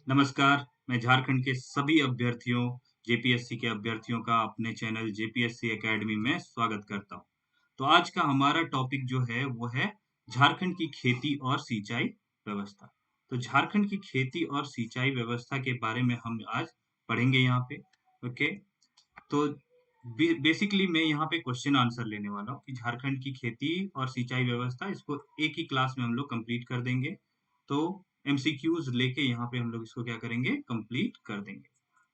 नमस्कार, मैं झारखंड के सभी अभ्यर्थियों, जेपीएससी के अभ्यर्थियों का अपने चैनल जेपीएससी एकेडमी में स्वागत करता हूँ। तो आज का हमारा टॉपिक जो है वो है झारखंड की खेती और सिंचाई व्यवस्था। तो झारखंड की खेती और सिंचाई व्यवस्था के बारे में हम आज पढ़ेंगे यहाँ पे। ओके, तो बेसिकली मैं यहाँ पे क्वेश्चन आंसर लेने वाला हूँ कि झारखंड की खेती और सिंचाई व्यवस्था इसको एक ही क्लास में हम लोग कंप्लीट कर देंगे। तो एमसीक्यूज लेके यहाँ पे हम लोग इसको क्या करेंगे, कंप्लीट कर देंगे।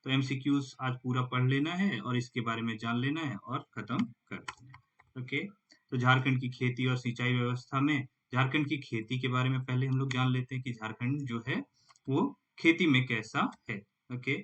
तो एमसीक्यूज आज पूरा पढ़ लेना है और इसके बारे में जान लेना है और खत्म कर देना है। ओके, तो झारखंड की खेती और सिंचाई व्यवस्था में झारखंड की खेती के बारे में पहले हम लोग जान लेते हैं कि झारखंड जो है वो खेती में कैसा है। ओके,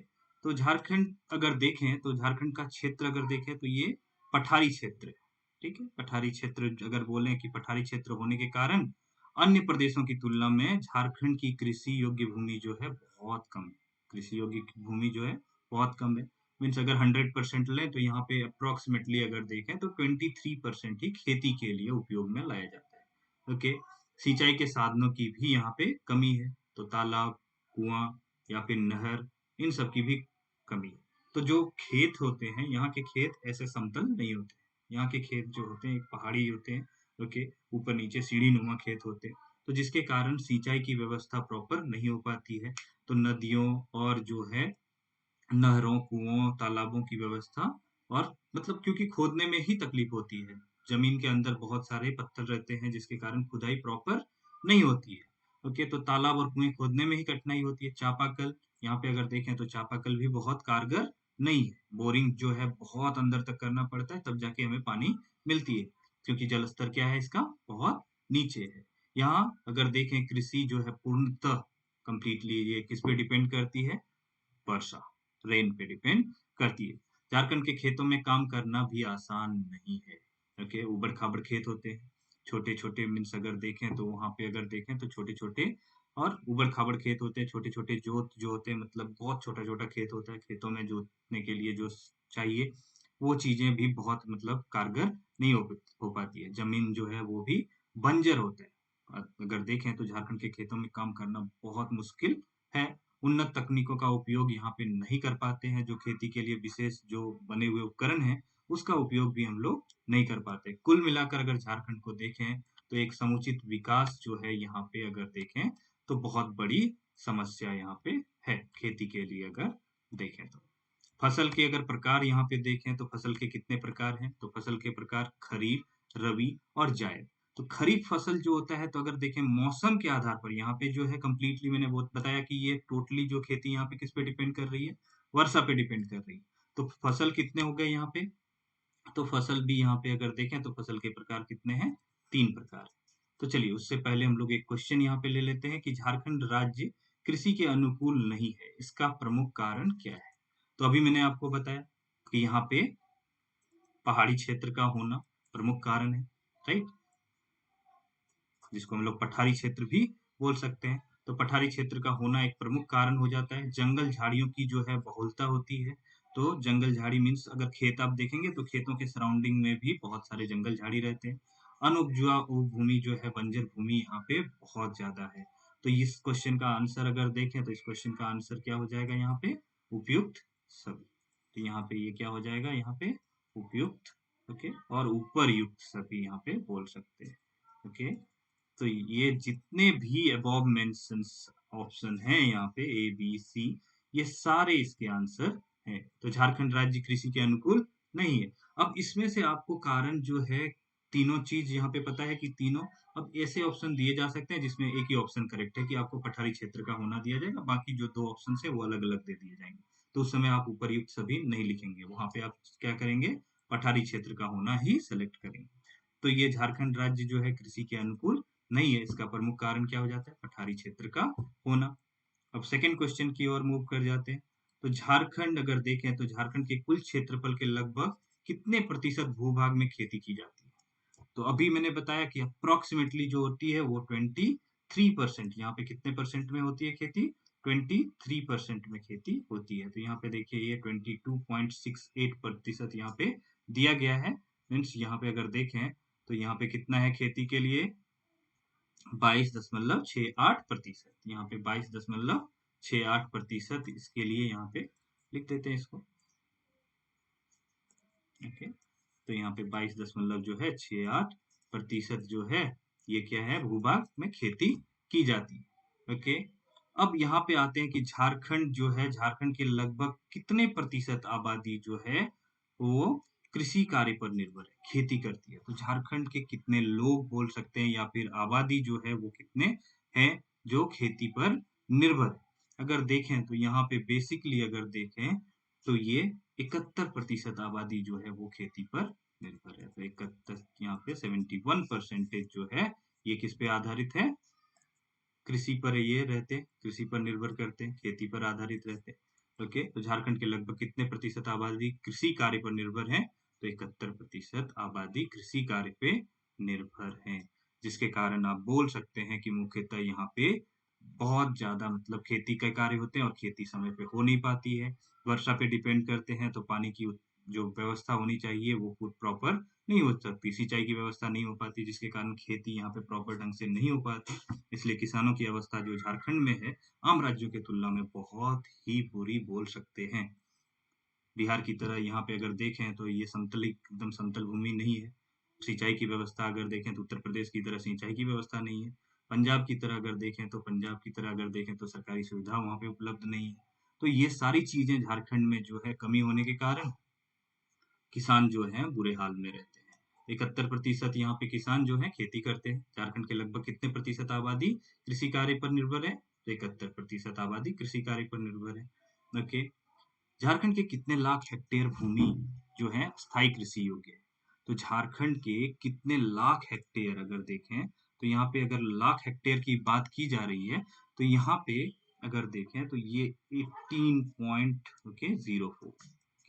तो झारखंड अगर देखें तो झारखंड का क्षेत्र अगर देखें तो ये पठारी क्षेत्र है। ठीक है, पठारी क्षेत्र अगर बोलें कि पठारी क्षेत्र होने के कारण अन्य प्रदेशों की तुलना में झारखंड की कृषि योग्य भूमि जो है बहुत कम है। कृषि योग्य भूमि जो है बहुत कम है। मीन्स अगर 100% लें तो यहाँ पे अप्रोक्सीमेटली अगर देखें तो 23% ही खेती के लिए उपयोग में लाया जाता है। ओके, सिंचाई के साधनों की भी यहाँ पे कमी है। तो तालाब, कुआं या फिर नहर, इन सब की भी कमी है। तो जो खेत होते हैं, यहाँ के खेत ऐसे समतल नहीं होते। यहाँ के खेत जो होते हैं एक पहाड़ी होते हैं। ओके, ऊपर नीचे सीढ़ी नुमा खेत होते हैं। तो जिसके कारण सिंचाई की व्यवस्था प्रॉपर नहीं हो पाती है। तो नदियों और जो है नहरों, कुओं, तालाबों की व्यवस्था और मतलब क्योंकि खोदने में ही तकलीफ होती है। जमीन के अंदर बहुत सारे पत्थर रहते हैं जिसके कारण खुदाई प्रॉपर नहीं होती है। ओके, तो तालाब और कुएं खोदने में ही कठिनाई होती है। चापाकल, यहाँ पे अगर देखें तो चापाकल भी बहुत कारगर नहीं है। बोरिंग जो है बहुत अंदर तक करना पड़ता है तब जाके हमें पानी मिलती है, क्योंकि जल स्तर क्या है इसका, बहुत नीचे है। यहाँ अगर देखें कृषि जो है पूर्णतः कंप्लीटली ये किस पे डिपेंड करती है, वर्षा, रेन पे डिपेंड करती है। झारखंड के खेतों में काम करना भी आसान नहीं है। ओके, उबड़ खाबड़ खेत होते हैं। छोटे छोटे मीन्स अगर देखें तो वहां पे अगर देखें तो छोटे छोटे और उबड़ खाबड़ खेत होते हैं। छोटे छोटे जोत जो होते हैं, मतलब बहुत छोटा छोटा खेत होता है। खेतों में जोतने के लिए जो चाहिए वो चीजें भी बहुत मतलब कारगर नहीं हो पाती है। जमीन जो है वो भी बंजर होता है। अगर देखें तो झारखंड के खेतों में काम करना बहुत मुश्किल है। उन्नत तकनीकों का उपयोग यहाँ पे नहीं कर पाते हैं। जो खेती के लिए विशेष जो बने हुए उपकरण हैं उसका उपयोग भी हम लोग नहीं कर पाते। कुल मिलाकर अगर झारखंड को देखें तो एक समुचित विकास जो है यहाँ पे अगर देखें तो बहुत बड़ी समस्या यहाँ पे है खेती के लिए अगर देखें तो। फसल के अगर प्रकार यहाँ पे देखें तो फसल के कितने प्रकार हैं, तो फसल के प्रकार खरीफ, रबी और जायद। तो खरीफ फसल जो होता है, तो अगर देखें मौसम के आधार पर यहाँ पे जो है कंप्लीटली मैंने वो बताया कि ये टोटली जो खेती यहाँ पे किस पे डिपेंड कर रही है, वर्षा पे डिपेंड कर रही है। तो फसल कितने हो गए यहाँ पे, तो फसल भी यहाँ पे अगर देखें तो फसल के प्रकार कितने हैं, 3 प्रकार। तो चलिए उससे पहले हम लोग एक क्वेश्चन यहाँ पे ले लेते हैं कि झारखंड राज्य कृषि के अनुकूल नहीं है, इसका प्रमुख कारण क्या है। तो अभी मैंने आपको बताया कि यहाँ पे पहाड़ी क्षेत्र का होना प्रमुख कारण है, राइट, जिसको हम लोग पठारी क्षेत्र भी बोल सकते हैं। तो पठारी क्षेत्र का होना एक प्रमुख कारण हो जाता है। जंगल झाड़ियों की जो है बहुलता होती है। तो जंगल झाड़ी मीन्स अगर खेत आप देखेंगे तो खेतों के सराउंडिंग में भी बहुत सारे जंगल झाड़ी रहते हैं। अनुपजाऊ भूमि जो है, बंजर भूमि यहाँ पे बहुत ज्यादा है। तो इस क्वेश्चन का आंसर अगर देखें तो इस क्वेश्चन का आंसर क्या हो जाएगा यहाँ पे, उपयुक्त सभी। तो यहाँ पे ये क्या हो जाएगा, यहाँ पे उपयुक्त। ओके, और ऊपर युक्त सभी यहाँ पे बोल सकते हैं। ओके, तो ये जितने भी अबव मेंशन्स ऑप्शन हैं यहाँ पे ए बी सी, ये सारे इसके आंसर हैं। तो झारखंड राज्य कृषि के अनुकूल नहीं है। अब इसमें से आपको कारण जो है, तीनों चीज यहाँ पे पता है कि तीनों, अब ऐसे ऑप्शन दिए जा सकते हैं जिसमें एक ही ऑप्शन करेक्ट है कि आपको पठारी क्षेत्र का होना दिया जाएगा, बाकी जो दो ऑप्शन है वो अलग अलग दे दिए जाएंगे। तो उस समय आप उपरयुक्त सभी नहीं लिखेंगे, वहां पे आप क्या करेंगे, पठारी क्षेत्र का होना ही सेलेक्ट करेंगे। तो ये झारखंड राज्य जो है कृषि के अनुकूल नहीं है, इसका प्रमुख कारण क्या हो जाता है, पठारी क्षेत्र का होना। अब सेकंड क्वेश्चन की ओर मूव कर जाते हैं। तो झारखंड अगर देखें तो झारखंड के कुल क्षेत्रफल के लगभग कितने प्रतिशत भूभाग में खेती की जाती है। तो अभी मैंने बताया कि अप्रोक्सीमेटली जो होती है वो 23%, यहाँ पे कितने परसेंट में होती है खेती, 23% में खेती होती है। तो यहाँ पे देखिए ये 22.68% यहाँ पे दिया गया है। मीन्स यहाँ पे अगर देखें तो यहाँ पे कितना है खेती के लिए, 22.68%। यहाँ पे 22.68 6-8% इसके लिए यहाँ पे लिख देते हैं इसको। ओके, तो यहाँ पे 22 दशमलव जो है 68% जो है ये क्या है, भूभाग में खेती की जाती है। ओके, अब यहाँ पे आते हैं कि झारखंड जो है, झारखंड के लगभग कितने प्रतिशत आबादी जो है वो कृषि कार्य पर निर्भर है, खेती करती है। तो झारखंड के कितने लोग बोल सकते हैं या फिर आबादी जो है वो कितने हैं जो खेती पर निर्भर है। अगर देखें तो यहाँ पे बेसिकली अगर देखें तो ये 71% आबादी जो है वो खेती पर निर्भर है। तो 71 यहाँ पे 71% जो है ये किस पे आधारित है, कृषि पर ये रहते हैं, कृषि पर निर्भर करते हैं, खेती पर आधारित रहते हैं। ओके, तो झारखंड के लगभग कितने प्रतिशत आबादी कृषि कार्य पर निर्भर है, तो 71% आबादी कृषि कार्य पे निर्भर है, जिसके कारण आप बोल सकते हैं कि मुख्यतः यहाँ पे बहुत ज्यादा मतलब खेती के कार्य होते हैं और खेती समय पे हो नहीं पाती है, वर्षा पे डिपेंड करते हैं, तो पानी की जो व्यवस्था होनी चाहिए वो प्रॉपर नहीं हो सकती, सिंचाई की व्यवस्था नहीं हो पाती, जिसके कारण खेती यहाँ पे प्रॉपर ढंग से नहीं हो पाती। इसलिए किसानों की अवस्था जो झारखंड में है आम राज्यों की तुलना में बहुत ही बुरी बोल सकते हैं। बिहार की तरह यहाँ पे अगर देखें तो ये समतल एकदम समतल भूमि नहीं है। सिंचाई की व्यवस्था अगर देखें तो उत्तर प्रदेश की तरह सिंचाई की व्यवस्था नहीं है। पंजाब की तरह अगर देखें तो पंजाब की तरह अगर देखें तो सरकारी सुविधा वहाँ पे उपलब्ध नहीं है। तो ये सारी चीजें झारखंड में जो है कमी होने के कारण किसान जो हैं बुरे हाल में रहते हैं। 71% यहाँ पे किसान जो है खेती करते हैं। झारखंड के लगभग कितने प्रतिशत आबादी कृषि कार्य पर निर्भर है, तो 71% आबादी कृषि कार्य पर निर्भर है। ओके, झारखंड के कितने लाख हेक्टेयर भूमि जो है स्थायी कृषि योग्य है, तो झारखंड के कितने लाख हेक्टेयर अगर देखें तो यहाँ पे अगर लाख हेक्टेयर की बात की जा रही है तो यहाँ पे अगर देखें तो ये 18.04 के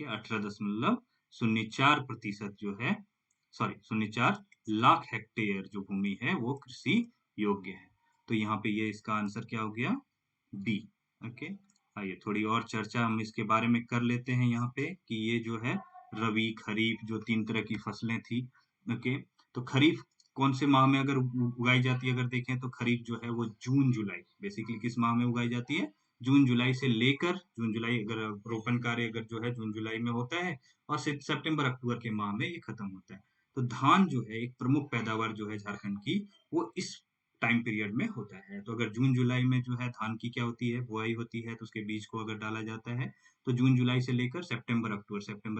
18.04% जो है, सॉरी 04 लाख हेक्टेयर जो भूमि है वो कृषि योग्य है। तो यहाँ पे ये इसका आंसर क्या हो गया, बी। ओके, आइए थोड़ी और चर्चा हम इसके बारे में कर लेते हैं यहाँ पे कि ये जो है रबी खरीफ जो 3 तरह की फसलें थी। ओके, तो खरीफ कौन से माह में अगर उगाई जाती है, अगर देखें तो खरीफ जो है वो जून जुलाई, बेसिकली किस माह में उगाई जाती है, जून जुलाई से लेकर, जून जुलाई अगर रोपण कार्य अगर जो है जून जुलाई में होता है और सितंबर अक्टूबर के माह में ये खत्म होता है। तो धान जो है एक प्रमुख पैदावार जो है झारखंड की वो इस टाइम पीरियड में होता है। तो अगर जून जुलाई में जो है धान की क्या होती है, बुआई होती है, तो उसके बीज को अगर डाला जाता है तो जून जुलाई से लेकर सितंबर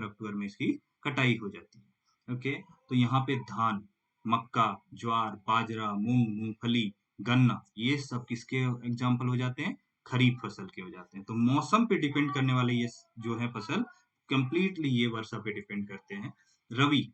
अक्टूबर में इसकी कटाई हो जाती है। ओके, तो यहाँ पे धान, मक्का, ज्वार, बाजरा, मूंग, मूंगफली, गन्ना, ये सब किसके एग्जाम्पल हो जाते हैं, खरीफ फसल के हो जाते हैं। तो मौसम पे डिपेंड करने वाले ये जो है फसल कंप्लीटली ये वर्षा पे डिपेंड करते हैं। रवि,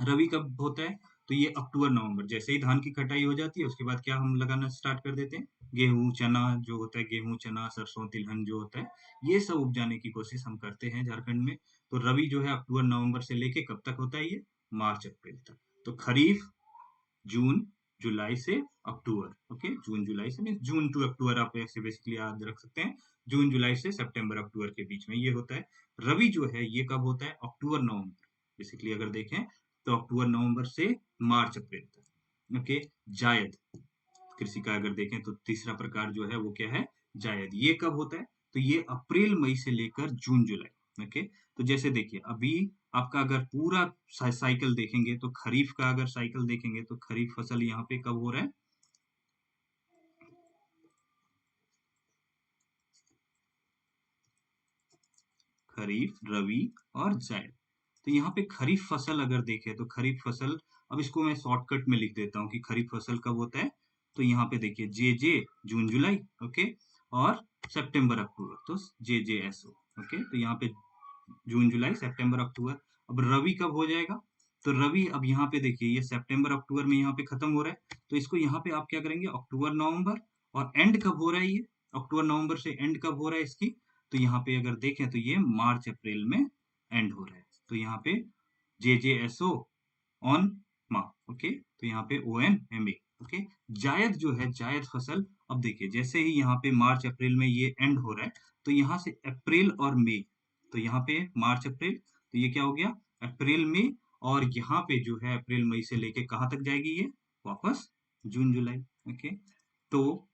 रबी कब होता है, तो ये अक्टूबर नवंबर, जैसे ही धान की कटाई हो जाती है उसके बाद क्या हम लगाना स्टार्ट कर देते हैं, गेहूं चना जो होता है, गेहूं चना सरसों तिलहन जो होता है ये सब उपजाने की कोशिश हम करते हैं झारखंड में। तो रबी जो है अक्टूबर नवंबर से लेके कब तक होता है, ये मार्च अप्रैल तक। तो खरीफ जून जुलाई से अक्टूबर। ओके, जून जुलाई से मीन जून टू अक्टूबर आप ऐसे बेसिकली याद रख सकते हैं, जून जुलाई से सितंबर अक्टूबर के बीच में ये होता है। रबी जो है ये कब होता है, अक्टूबर नवंबर, बेसिकली अगर देखें तो अक्टूबर नवंबर से मार्च अप्रैल तक। ओके, जायद कृषि का अगर देखें तो तीसरा प्रकार जो है वो क्या है, जायद, ये कब होता है, तो ये अप्रैल मई से लेकर जून जुलाई। ओके, तो जैसे देखिए अभी आपका अगर पूरा साइकिल देखेंगे तो खरीफ का अगर साइकिल देखेंगे तो खरीफ फसल यहाँ पे कब हो रहा है, खरीफ, रबी और जायद। तो यहाँ पे खरीफ फसल अगर देखें तो खरीफ फसल, अब इसको मैं शॉर्टकट में लिख देता हूँ कि खरीफ फसल कब होता है, तो यहाँ पे देखिए जे जे जून जुलाई, ओके, और सितंबर अक्टूबर, तो जे जे एस ओ। ओके, तो यहाँ पे जून जुलाई सितंबर अक्टूबर। अब रबी कब हो जाएगा, तो रबी अब यहाँ पे देखिए ये सितंबर अक्टूबर में यहाँ पे खत्म हो रहा है, तो इसको यहाँ पे आप क्या करेंगे, अक्टूबर नवंबर, और एंड कब हो रहा है ये, अक्टूबर नवंबर से एंड कब हो रहा है इसकी, तो यहाँ पे अगर देखें तो ये मार्च अप्रैल में एंड हो रहा है। तो यहाँ पे जे जे एस ओ ऑन मा, ओके, तो यहाँ पे O N M A. Okay, जायद जो है जायद फसल, अब देखिए जैसे ही यहाँ पे मार्च अप्रैल में ये एंड हो रहा है तो यहाँ से अप्रैल और मई, तो यहाँ पे मार्च अप्रैल, तो ये क्या हो गया अप्रैल मई, और यहाँ पे जो है अप्रैल मई से लेके कहाँ तक जाएगी ये, वापस जून जुलाई। ओके, तो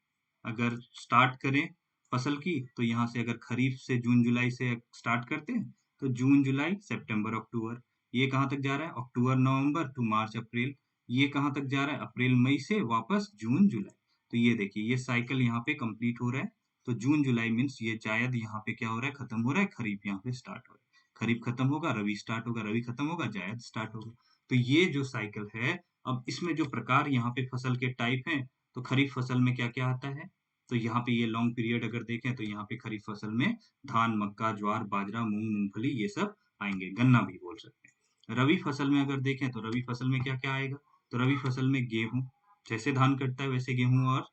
अगर स्टार्ट करें फसल की, तो यहाँ से अगर खरीफ से जून जुलाई से स्टार्ट करते हैं तो जून जुलाई सितंबर अक्टूबर, ये कहाँ तक जा रहा है, अक्टूबर नवंबर टू मार्च अप्रैल, ये कहाँ तक जा रहा है, अप्रैल मई से वापस जून जुलाई। तो ये देखिए ये साइकिल यहाँ पे कंप्लीट हो रहा है। तो जून जुलाई मीन्स ये जायद यहाँ पे क्या हो रहा है, खत्म हो रहा है, खरीफ यहाँ पे स्टार्ट हो रहा है। खरीफ खत्म होगा, रबी स्टार्ट होगा, रबी खत्म होगा, जायद स्टार्ट होगा। तो ये जो साइकिल है, अब इसमें जो प्रकार यहाँ पे फसल के टाइप हैं, तो खरीफ फसल में क्या क्या आता है, तो यहाँ पे ये लॉन्ग पीरियड अगर देखें तो यहाँ पे खरीफ फसल में धान, मक्का, ज्वार, बाजरा, मूंग, मूंगफली ये सब आएंगे, गन्ना भी बोल सकते हैं। रबी फसल में अगर देखें तो रबी फसल में क्या क्या आएगा, तो रबी फसल में गेहूं, जैसे धान कटता है वैसे गेहूं और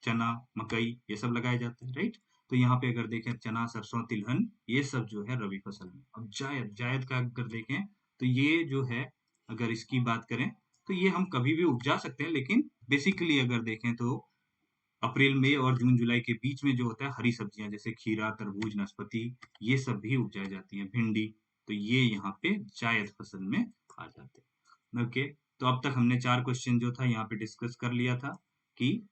चना, मकई ये सब लगाए जाते हैं, राइट। तो यहाँ पे अगर देखें चना, सरसों, तिलहन ये सब जो है रबी फसल में। अब जायद, जायद का अगर देखें तो ये जो है, अगर इसकी बात करें तो ये हम कभी भी उपजा सकते हैं, लेकिन बेसिकली अगर देखें तो अप्रैल मई और जून जुलाई के बीच में जो होता है, हरी सब्जियां जैसे खीरा, तरबूज, नाशपाती ये सब भी उपजाई जाती हैं, भिंडी, तो ये यहाँ पे जायद फसल में आ जाते हैं। ओके, तो अब तक हमने 4 क्वेश्चन जो था यहाँ पे डिस्कस कर लिया था कि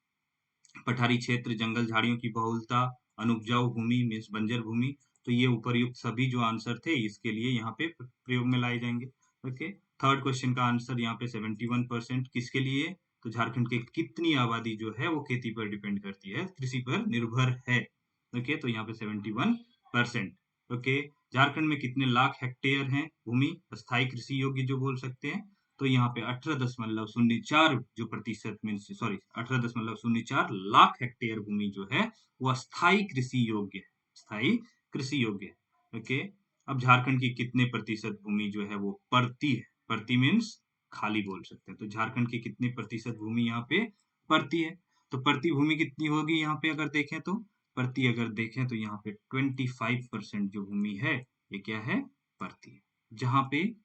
पठारी क्षेत्र, जंगल झाड़ियों की बहुलता, अनुपजाऊ भूमि मीन्स बंजर भूमि, तो ये उपर्युक्त सभी जो आंसर थे इसके लिए यहाँ पे प्रयोग में लाए जाएंगे। ओके, थर्ड क्वेश्चन का आंसर यहाँ पे 71% किसके लिए, तो झारखंड की कितनी आबादी जो है वो खेती पर डिपेंड करती है, कृषि पर निर्भर है। ओके, तो यहाँ पे 71%। ओके, झारखंड में कितने लाख हेक्टेयर हैं भूमि अस्थायी कृषि योग्य जो बोल सकते हैं, तो यहाँ पे 18.04 जो प्रतिशत मीन सॉरी 18.04 लाख हेक्टेयर भूमि जो है वो अस्थायी कृषि योग्य है, स्थायी कृषि योग्य है। ओके, अब झारखंड की कितने प्रतिशत भूमि जो है वो परती है, परती मीन्स खाली बोल सकते हैं, तो झारखंड की कितने प्रतिशत भूमि यहाँ पे परती है, तो परती भूमि कितनी होगी यहाँ पे अगर देखें तो, परती अगर देखें तो यहाँ पे 25% जो भूमि है ये क्या है, परती है, जहाँ पे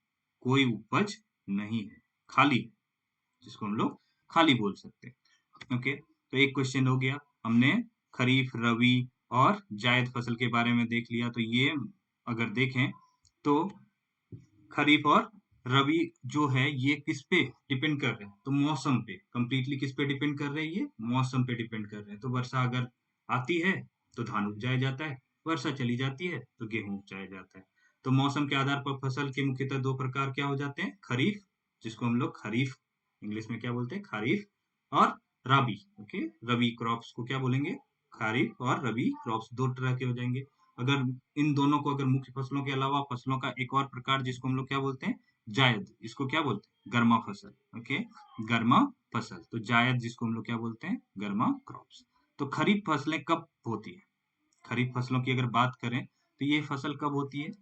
कोई उपज नहीं है, खाली, जिसको हम लोग खाली बोल सकते हैं। ओके, तो एक क्वेश्चन हो गया, हमने खरीफ, रबी और जायद फसल के बारे में देख लिया। तो ये अगर देखें तो खरीफ और रबी जो है ये किस पे डिपेंड कर रहे हैं, तो मौसम पे, कंप्लीटली किस पे डिपेंड कर रहे हैं, ये मौसम पे डिपेंड कर रहे हैं। तो वर्षा अगर आती है तो धान उपजाया जाता है, वर्षा चली जाती है तो गेहूं उपजाया जाता है। तो मौसम के आधार पर फसल के मुख्यतः 2 प्रकार क्या हो जाते हैं, खरीफ, जिसको हम लोग खरीफ इंग्लिश में क्या बोलते हैं, खरीफ, और रबी। ओके, रबी क्रॉप्स को क्या बोलेंगे, खरीफ और रबी क्रॉप्स 2 तरह के हो जाएंगे। अगर इन दोनों को अगर मुख्य फसलों के अलावा फसलों का एक और प्रकार जिसको हम लोग क्या बोलते हैं, जायद, इसको क्या बोलते हैं, गर्मा फसल। ओके, गर्मा फसल, तो जायद जिसको हम लोग क्या बोलते हैं, गर्मा क्रॉप्स। तो खरीफ फसलें कब होती है, खरीफ फसलों की अगर बात करें तो ये फसल कब होती है,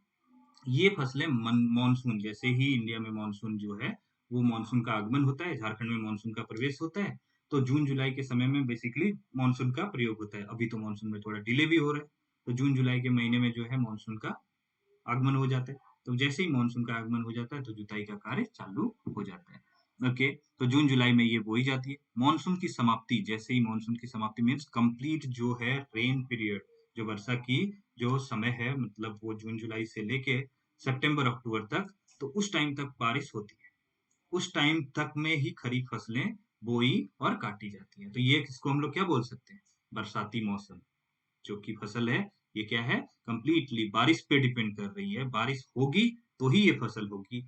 ये फसलें मानसून, जैसे ही इंडिया में मानसून जो है वो मानसून का आगमन होता है, झारखंड में मानसून का प्रवेश होता है, तो जून जुलाई के समय में बेसिकली मानसून का प्रयोग होता है। अभी तो मानसून में थोड़ा डिले भी हो रहा है, तो जून जुलाई के महीने में जो है मानसून का आगमन हो जाता है। तो जैसे ही मानसून का आगमन हो जाता है तो जुताई का कार्य चालू हो जाता है। ओके, तो जून जुलाई में ये बोई जाती है। मानसून की समाप्ति, जैसे ही मानसून की समाप्ति मीन्स कंप्लीट जो है रेन पीरियड, जो वर्षा की जो समय है, मतलब वो जून जुलाई से लेके सितंबर अक्टूबर तक, तो उस टाइम तक बारिश होती है, उस टाइम तक में ही खरीफ फसलें बोई और काटी जाती हैं। तो ये किसको हम लोग क्या बोल सकते हैं, बरसाती मौसम जो की फसल है, ये क्या है, कंप्लीटली बारिश पे डिपेंड कर रही है, बारिश होगी तो ही ये फसल होगी,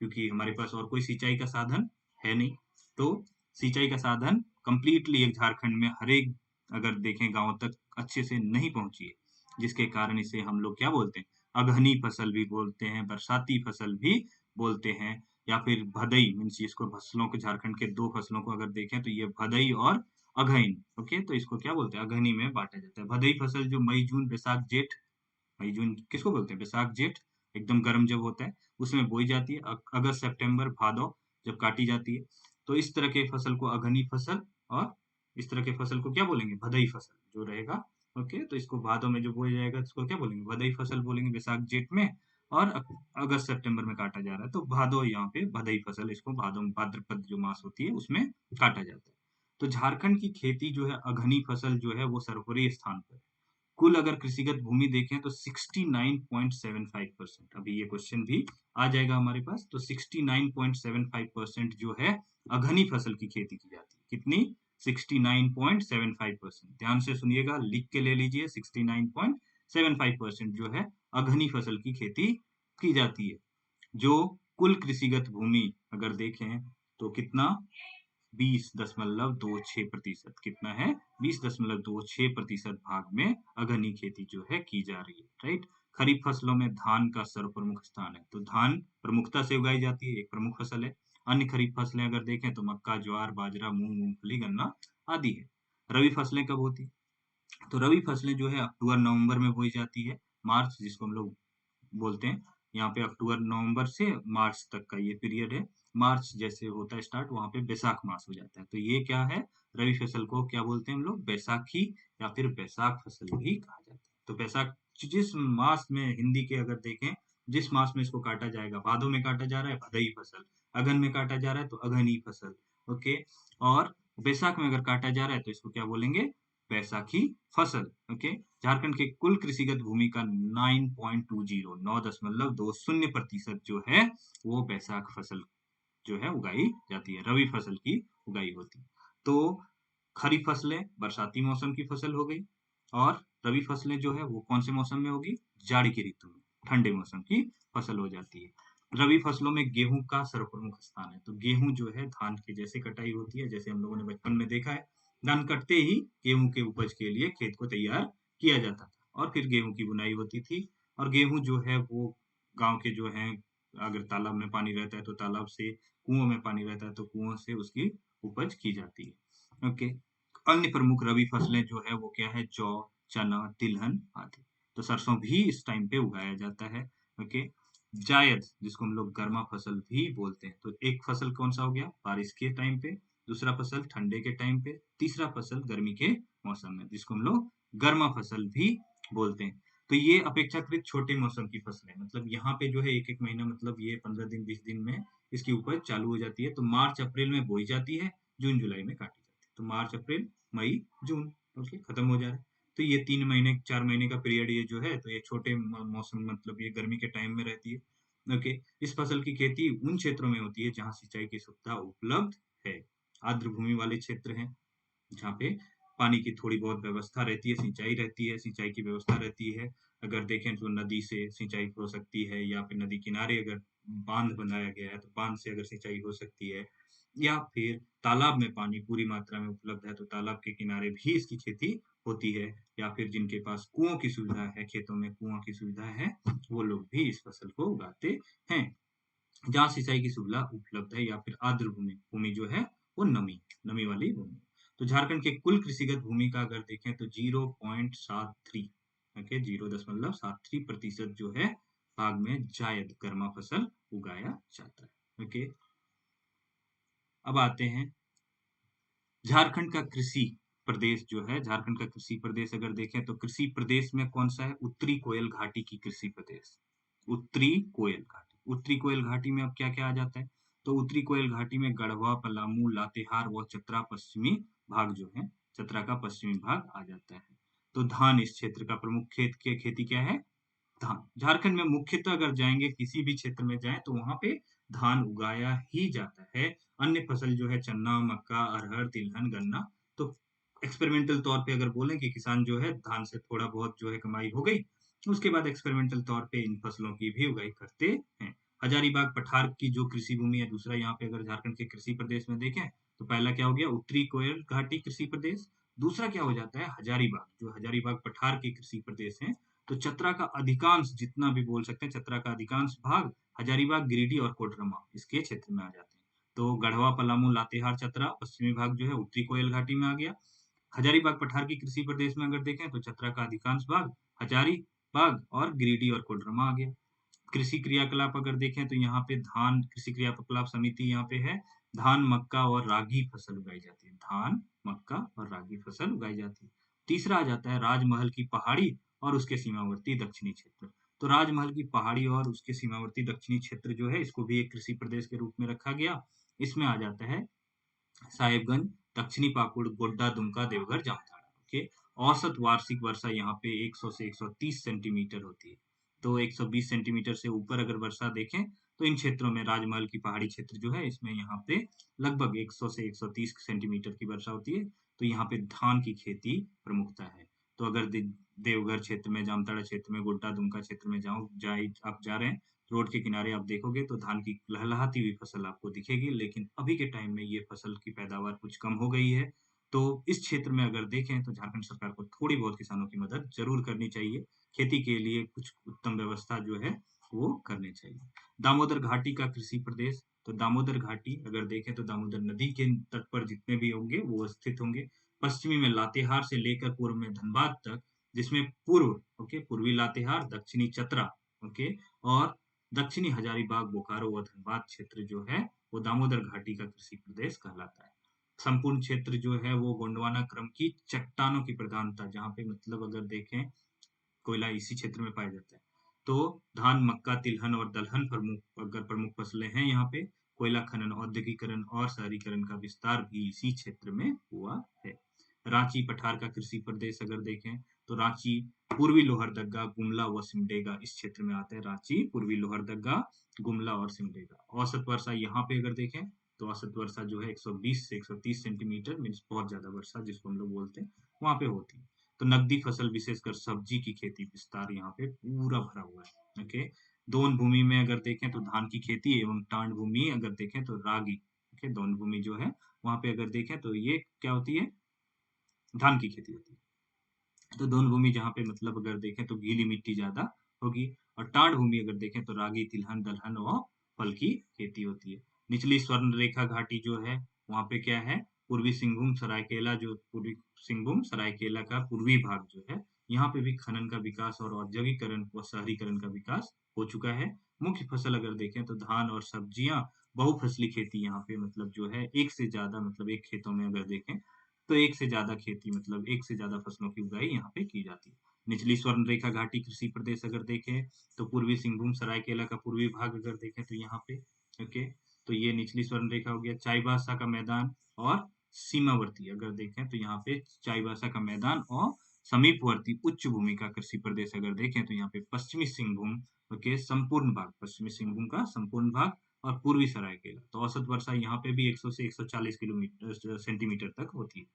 क्योंकि हमारे पास और कोई सिंचाई का साधन है नहीं। तो सिंचाई का साधन कंप्लीटली एक झारखंड में हर एक अगर देखें गांव तक अच्छे से नहीं पहुंची है, जिसके कारण इसे हम लोग क्या बोलते हैं, अगहनी फसल भी बोलते हैं, बरसाती फसल भी बोलते हैं, या फिर भदई मीन्स, इसको फसलों के झारखंड के 2 फसलों को अगर देखें तो ये भदई और अघइन। ओके, तो इसको क्या बोलते हैं, अघनी में बांटा जाता है। भदई फसल जो मई जून बैसाख जेठ, मई जून किसको बोलते हैं, बैसाख जेठ, एकदम गर्म जब होता है उसमें बोई जाती है, अगस्त सितंबर भादौ जब काटी जाती है। तो इस तरह के फसल को अघनी फसल, और इस तरह के फसल को क्या बोलेंगे, भदई फसल जो रहेगा। ओके, तो इसको भादौ में जो बोया जाएगा इसको क्या बोलेंगे, भदई फसल बोलेंगे, बैसाख जेठ में, और अगस्त सितंबर में काटा जा रहा है तो भादौ, यहाँ पे भदई फसल, इसको भादौ भाद्रपद जो मास होती है उसमें काटा जाता है। तो झारखंड की खेती जो है अघनी फसल जो है वो सर्वोपरि स्थान पर है। कुल अगर कृषिगत भूमि देखें तो 69.75%, अभी ये क्वेश्चन भी आ जाएगा हमारे पास, तो 69.75% जो है अघनी फसल की खेती की जाती है, कितनी, 69.75%। ध्यान से सुनिएगा, लिख के ले लीजिए, 69.75% जो है अघनी फसल की खेती की जाती है। जो कुल कृषिगत भूमि अगर देखें तो कितना, 20.26%। कितना है, 20.26% भाग में अघनी खेती जो है की जा रही है, राइट। खरीफ फसलों में धान का सर्वप्रमुख स्थान है, तो धान प्रमुखता से उगाई जाती है, एक प्रमुख फसल है। अन्य खरीफ फसलें अगर देखें तो मक्का, ज्वार, बाजरा, मूंग, मूंगफली, गन्ना आदि है। रबी फसलें कब होती, तो रबी फसलें जो है अक्टूबर नवंबर में बोई जाती है। मार्च जिसको हम लोग बोलते हैं, यहाँ पे अक्टूबर नवंबर से मार्च तक का ये पीरियड है। मार्च जैसे होता है स्टार्ट, वहां पे बैसाख मास हो जाता है। तो ये क्या है, रबी फसल को क्या बोलते हैं हम लोग, बैसाखी या फिर बैसाख फसल भी कहा जाता है। तो बैसाख जिस मास में, हिंदी के अगर देखें, जिस मास में इसको काटा जाएगा, भादो में काटा जा रहा है भदई फसल, अगन में काटा जा रहा है तो अगनी फसल, ओके। और बैसाख में अगर काटा जा रहा है तो इसको क्या बोलेंगे, बैसाखी फसल, ओके। झारखंड के कुल कृषिगत भूमि का 9.20% जो है वो बैसाख फसल जो है उगाई जाती है, रबी फसल की उगाई होती है। तो खरीफ फसलें बरसाती मौसम की फसल हो गई, और रबी फसलें जो है वो कौन से मौसम में होगी, जाड़ी की ऋतु में, ठंडे मौसम की फसल हो जाती है। रबी फसलों में गेहूं का सर्वप्रमुख स्थान है। तो गेहूं जो है धान के जैसे कटाई होती है, जैसे हम लोगों ने बचपन में देखा है, धान कटते ही गेहूं के उपज के लिए खेत को तैयार किया जाता था, और फिर गेहूं की बुनाई होती थी। और गेहूं जो है वो गांव के जो है, अगर तालाब में पानी रहता है तो तालाब से, कुओं में पानी रहता है तो कुओं से उसकी उपज की जाती है, ओके। अन्य प्रमुख रबी फसलें जो है वो क्या है, जौ, चना, तिलहन आदि। तो सरसों भी इस टाइम पे उगाया जाता है, ओके। जायद जिसको हम लोग गर्मा फसल भी बोलते हैं, तो एक फसल कौन सा हो गया, बारिश के टाइम पे, दूसरा फसल ठंडे के टाइम पे, तीसरा फसल गर्मी के मौसम में, जिसको हम लोग गर्मा फसल भी बोलते हैं। तो ये अपेक्षाकृत छोटे मौसम की फसल है, मतलब यहाँ पे जो है एक एक महीना, मतलब ये 15 दिन 20 दिन में इसकी उपज चालू हो जाती है। तो मार्च अप्रैल में बोई जाती है, जून जुलाई में काटी जाती है। तो मार्च अप्रैल मई जून, ओके, खत्म हो जा रहा है। तो ये 3 महीने 4 महीने का पीरियड ये जो है, तो ये छोटे मौसम, मतलब ये गर्मी के टाइम में रहती है, ओके। इस फसल की खेती उन क्षेत्रों में होती है जहाँ सिंचाई की सुविधा उपलब्ध है। आर्द्र भूमि वाले क्षेत्र हैं जहाँ पे पानी की थोड़ी बहुत व्यवस्था रहती है, सिंचाई रहती है, सिंचाई की व्यवस्था रहती है। अगर देखें तो नदी से सिंचाई हो सकती है, या फिर नदी किनारे अगर बांध बनाया गया है तो बांध से अगर सिंचाई हो सकती है, या फिर तालाब में पानी पूरी मात्रा में उपलब्ध है तो तालाब के किनारे भी इसकी खेती होती है, या फिर जिनके पास कुओं की सुविधा है, खेतों में कुआं की सुविधा है, वो लोग भी इस फसल को उगाते हैं। जहाँ सिंचाई की सुविधा उपलब्ध है, या फिर आर्द्र भूमि, भूमि जो है वो नमी, नमी वाली भूमि। तो झारखंड के कुल कृषिगत भूमि का अगर देखें तो 0.73, ओके, 0.73% जो है भाग में जायद गर्मा फसल उगाया जाता है, ओके। अब आते हैं झारखंड का कृषि प्रदेश जो है, झारखंड का कृषि प्रदेश अगर देखें तो कृषि प्रदेश में कौन सा है, उत्तरी कोयल घाटी की कृषि प्रदेश, उत्तरी कोयल घाटी। उत्तरी कोयल घाटी में अब क्या क्या आ जाता है, तो उत्तरी कोयल घाटी में गढ़वा, पलामू, लातेहार व चतरा पश्चिमी भाग जो है, चतरा का पश्चिमी भाग आ जाता है। तो धान इस क्षेत्र का प्रमुख खेत के खेती क्या है, धान। झारखंड में मुख्यतः अगर जाएंगे किसी भी क्षेत्र में जाएं तो वहां पे धान उगाया ही जाता है। अन्य फसल जो है चन्ना, मक्का, अरहर, तिलहन, गन्ना। तो एक्सपेरिमेंटल तौर पे अगर बोलें कि किसान जो है धान से थोड़ा बहुत जो है कमाई हो गई, उसके बाद एक्सपेरिमेंटल तौर पे इन फसलों की भी उगाई करते हैं। हजारीबाग पठार की जो कृषि भूमि है, दूसरा यहाँ पे अगर झारखंड के कृषि प्रदेश में देखें तो पहला क्या हो गया, उत्तरी कोयल घाटी कृषि प्रदेश। दूसरा क्या हो जाता है, हजारीबाग, जो हजारीबाग पठार के कृषि प्रदेश है। तो चतरा का अधिकांश, जितना भी बोल सकते हैं, चतरा का अधिकांश भाग हजारीबाग, गिरिडीह और कोडरमा इसके क्षेत्र में आ जाते हैं। तो गढ़वा, पलामू, लातेहार, चतरा पश्चिमी भाग जो है उत्तरी कोयल घाटी में आ गया। हजारीबाग पठार की कृषि प्रदेश में अगर देखें तो चतरा का अधिकांश भाग हजारीबाग और गिरिडीह और कोडरमा आ गया। कृषि क्रियाकलाप अगर देखें तो यहाँ पे धान, कृषि क्रियाकलाप समिति यहाँ पे है, धान, मक्का और रागी फसल उगाई जाती है, धान, मक्का और रागी फसल उगाई जाती है। तीसरा आ जाता है राजमहल की पहाड़ी और उसके सीमावर्ती दक्षिणी क्षेत्र। तो राजमहल की पहाड़ी और उसके सीमावर्ती दक्षिणी क्षेत्र जो है, इसको भी एक कृषि प्रदेश के रूप में रखा गया। इसमें आ जाता है साहेबगंज, दक्षिणी पाकुड़, गोड्डा, दुमका, देवघर, जामताड़ा, ओके। औसत वार्षिक वर्षा यहाँ पे 100 से 130 सेंटीमीटर होती है। तो 120 सेंटीमीटर से ऊपर अगर वर्षा देखें तो इन क्षेत्रों में राजमहल की पहाड़ी क्षेत्र जो है इसमें यहाँ पे लगभग 100 से 130 सेंटीमीटर की वर्षा होती है। तो यहाँ पे धान की खेती प्रमुखता है। तो अगर देवघर क्षेत्र में, जामताड़ा क्षेत्र में, गोड्डा दुमका क्षेत्र में आप जा रहे हैं, रोड के किनारे आप देखोगे तो धान की लहलहाती हुई फसल आपको दिखेगी। लेकिन अभी के टाइम में ये फसल की पैदावार कुछ कम हो गई है। तो इस क्षेत्र में अगर देखें तो झारखंड सरकार को थोड़ी बहुत किसानों की मदद जरूर करनी चाहिए। खेती के लिए कुछ उत्तम व्यवस्था जो है वो करनी चाहिए। दामोदर घाटी का कृषि प्रदेश, तो दामोदर घाटी अगर देखें तो दामोदर नदी के तट पर जितने भी होंगे वो स्थित होंगे। पश्चिमी में लातेहार से लेकर पूर्व में धनबाद तक, जिसमें पूर्वी लातेहार, दक्षिणी चतरा, ओके, और दक्षिणी हजारीबाग, बोकारो व धनबाद क्षेत्र जो है वो दामोदर घाटी का कृषि प्रदेश कहलाता है। संपूर्ण क्षेत्र जो है वो गोंडवाना क्रम की चट्टानों की प्रधानता, जहाँ पे मतलब अगर देखें कोयला इसी क्षेत्र में पाया जाता है। तो धान, मक्का, तिलहन और दलहन प्रमुख फसलें हैं यहाँ पे। कोयला खनन, औद्योगिकरण और शहरीकरण का विस्तार भी इसी क्षेत्र में हुआ है। रांची पठार का कृषि प्रदेश अगर देखें तो रांची, पूर्वी लोहरदग्गा, गुमला व सिमडेगा इस क्षेत्र में आता है। रांची, पूर्वी लोहरदग्गा, गुमला और सिमडेगा। औसत वर्षा यहाँ पे अगर देखें तो औसत वर्षा जो है 120 से 130 सेंटीमीटर, मीन्स बहुत ज्यादा वर्षा जिसको हम लोग बोलते हैं, वहां पे होती है। तो नकदी फसल विशेषकर सब्जी की खेती विस्तार यहाँ पे पूरा भरा हुआ है। ओके, दोन भूमि में अगर देखें तो धान की खेती एवं टांड भूमि अगर देखें तो रागी। ओके, दोन भूमि जो है वहां पे अगर देखें तो ये क्या होती है, धान की खेती होती है। तो दोन भूमि जहाँ पे मतलब अगर देखें तो गीली मिट्टी ज्यादा होगी, और टांड भूमि अगर देखें तो रागी, तिलहन, दलहन व फल की खेती होती है। निचली स्वर्ण रेखा घाटी जो है वहां पे क्या है, पूर्वी सिंहभूम सरायकेला, जो पूर्वी सिंहभूम सरायकेला का पूर्वी भाग जो है, यहाँ पे भी खनन का विकास और औद्योगिकरण व शहरीकरण का विकास हो चुका है। मुख्य फसल अगर देखें तो धान और सब्जियां, बहुफसली खेती यहाँ पे मतलब जो है एक से ज्यादा, मतलब एक खेतों में अगर देखें तो एक से ज्यादा खेती, मतलब एक से ज्यादा फसलों की उगाई यहाँ पे की जाती है। निचली स्वर्ण रेखा घाटी कृषि प्रदेश अगर देखें तो पूर्वी सिंहभूम सरायकेला का पूर्वी भाग अगर देखें तो यहाँ पे, ओके, तो ये निचली स्वर्ण रेखा हो गया। चाईबासा का मैदान और सीमावर्ती अगर देखें तो यहाँ पे चाईबासा का मैदान और समीपवर्ती उच्च भूमि का कृषि प्रदेश अगर देखें तो यहाँ पे पश्चिमी सिंहभूम, ओके, संपूर्ण भाग, पश्चिमी सिंहभूम का संपूर्ण भाग और पूर्वी सरायकेला। तो औसत वर्षा यहाँ पे भी 100 से 140 किलोमीटर सेंटीमीटर तक होती है।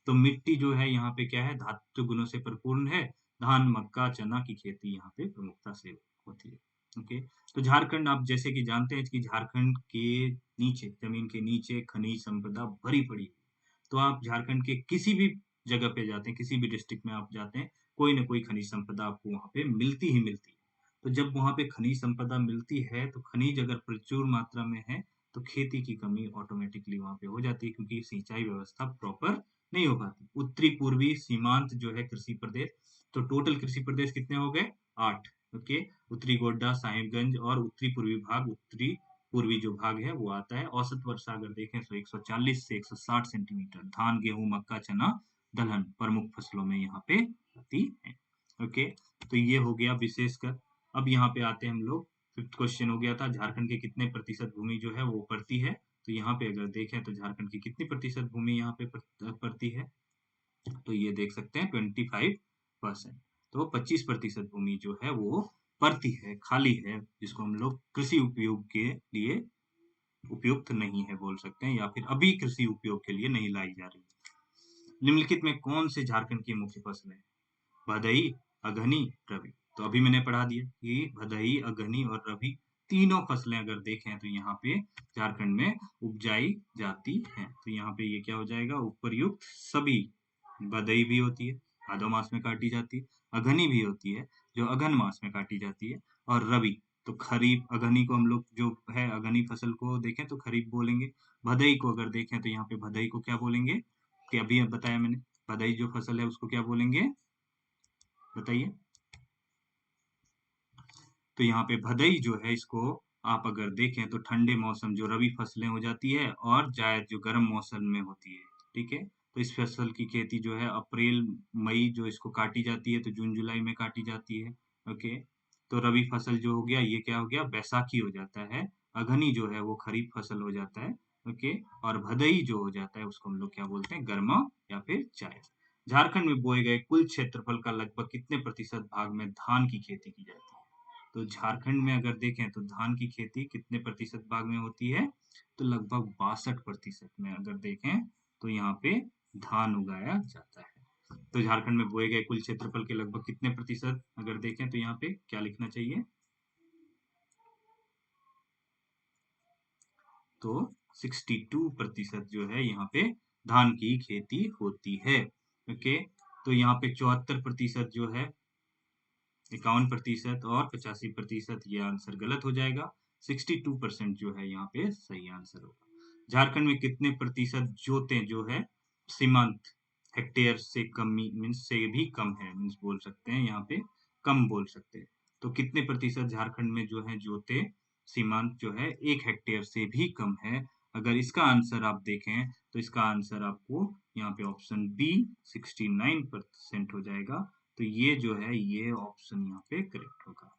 तो मिट्टी जो है यहाँ पे क्या है, धातु गुणों से परिपूर्ण है। धान, मक्का, चना की खेती यहाँ पे प्रमुखता से होती है। ओके, तो झारखंड, आप जैसे कि जानते हैं कि झारखंड के नीचे, जमीन के नीचे खनिज संपदा भरी पड़ी है। तो आप झारखंड के किसी भी जगह पे जाते हैं, किसी भी डिस्ट्रिक्ट में आप जाते हैं, कोई ना कोई खनिज संपदा आपको वहां पे मिलती ही मिलती है। तो जब वहां पे खनिज संपदा मिलती है तो खनिज अगर प्रचुर मात्रा में है तो खेती की कमी ऑटोमेटिकली वहां पे हो जाती है, क्योंकि सिंचाई व्यवस्था प्रॉपर नहीं हो पाती। उत्तरी पूर्वी सीमांत जो है कृषि प्रदेश, तो टोटल कृषि प्रदेश कितने हो गए, 8। ओके, उत्तरी गोड्डा, साहिबगंज और उत्तरी पूर्वी भाग, उत्तरी पूर्वी जो भाग है वो आता है। औसत वर्षा अगर देखें तो 140 से 160 सेंटीमीटर। धान, गेहूं, मक्का, चना, दलहन प्रमुख फसलों में यहाँ पे आती है। ओके, तो ये हो गया विशेषकर। अब यहाँ पे आते हैं हम लोग, फिफ्थ क्वेश्चन हो गया था, झारखंड के कितने प्रतिशत भूमि जो है वो पड़ती है। तो यहाँ पे अगर देखें तो झारखंड की कितनी प्रतिशत भूमि यहाँ पे पड़ती है, तो ये देख सकते हैं 25%। तो 25% भूमि जो है वो पड़ती है, खाली है, जिसको हम लोग कृषि उपयोग के लिए उपयुक्त नहीं है बोल सकते हैं, या फिर अभी कृषि उपयोग के लिए नहीं लाई जा रही। निम्नलिखित में कौन से झारखंड की मुख्य फसलें हैं, भदई, अगहनी, रबी। तो अभी मैंने पढ़ा दिया कि भदई, अगहनी और रबी तीनों फसलें अगर देखें तो यहाँ पे झारखंड में उपजाई जाती हैं। तो यहाँ पे ये क्या हो जाएगा, उपरयुक्त सभी। भदई भी होती है, भादो मास में काटी जाती है। अगहनी भी होती है, जो अगहन मास में काटी जाती है। और रबी, तो खरीफ, अगहनी को हम लोग जो है अगहनी फसल को देखें तो खरीफ बोलेंगे। भदई को अगर देखें तो यहाँ पे भदई को क्या बोलेंगे, कि अभी बताया मैंने, भदई जो फसल है उसको क्या बोलेंगे, बताइए। तो यहाँ पे भदई जो है इसको आप अगर देखें तो ठंडे मौसम जो रबी फसलें हो जाती है, और जायद जो गर्म मौसम में होती है। ठीक है, तो इस फसल की खेती जो है अप्रैल मई जो इसको काटी जाती है, तो जून जुलाई में काटी जाती है। ओके, तो रबी फसल जो हो गया ये क्या हो गया, बैसाखी हो जाता है। अगनी जो है वो खरीफ फसल हो जाता है। ओके, और भदई जो हो जाता है उसको हम लोग क्या बोलते हैं, गर्मा या फिर जायद। झारखंड में बोए गए कुल क्षेत्रफल का लगभग कितने प्रतिशत भाग में धान की खेती की जाती है, तो झारखंड में अगर देखें तो धान की खेती कितने प्रतिशत भाग में होती है, तो लगभग 62% में अगर देखें तो यहाँ पे धान उगाया जाता है। तो झारखंड में बोए गए कुल क्षेत्रफल के लगभग कितने प्रतिशत अगर देखें तो यहाँ पे क्या लिखना चाहिए, तो 62% जो है यहाँ पे धान की खेती होती है। ओके, तो यहाँ पे 74% जो है, 51% और 85% ये आंसर गलत हो जाएगा। 62% जो है यहाँ पे सही आंसर होगा। झारखंड में कितने प्रतिशत जोतें जो है सीमांत हेक्टेयर से कमी मीन्स से भी कम है, मीन्स बोल सकते हैं यहाँ पे कम बोल सकते हैं। तो कितने प्रतिशत झारखंड में जो है जोते सीमांत जो है 1 हेक्टेयर से भी कम है। अगर इसका आंसर आप देखें तो इसका आंसर आपको यहाँ पे ऑप्शन बी 69% हो जाएगा। तो ये जो है ये ऑप्शन यहाँ पे करेक्ट होगा।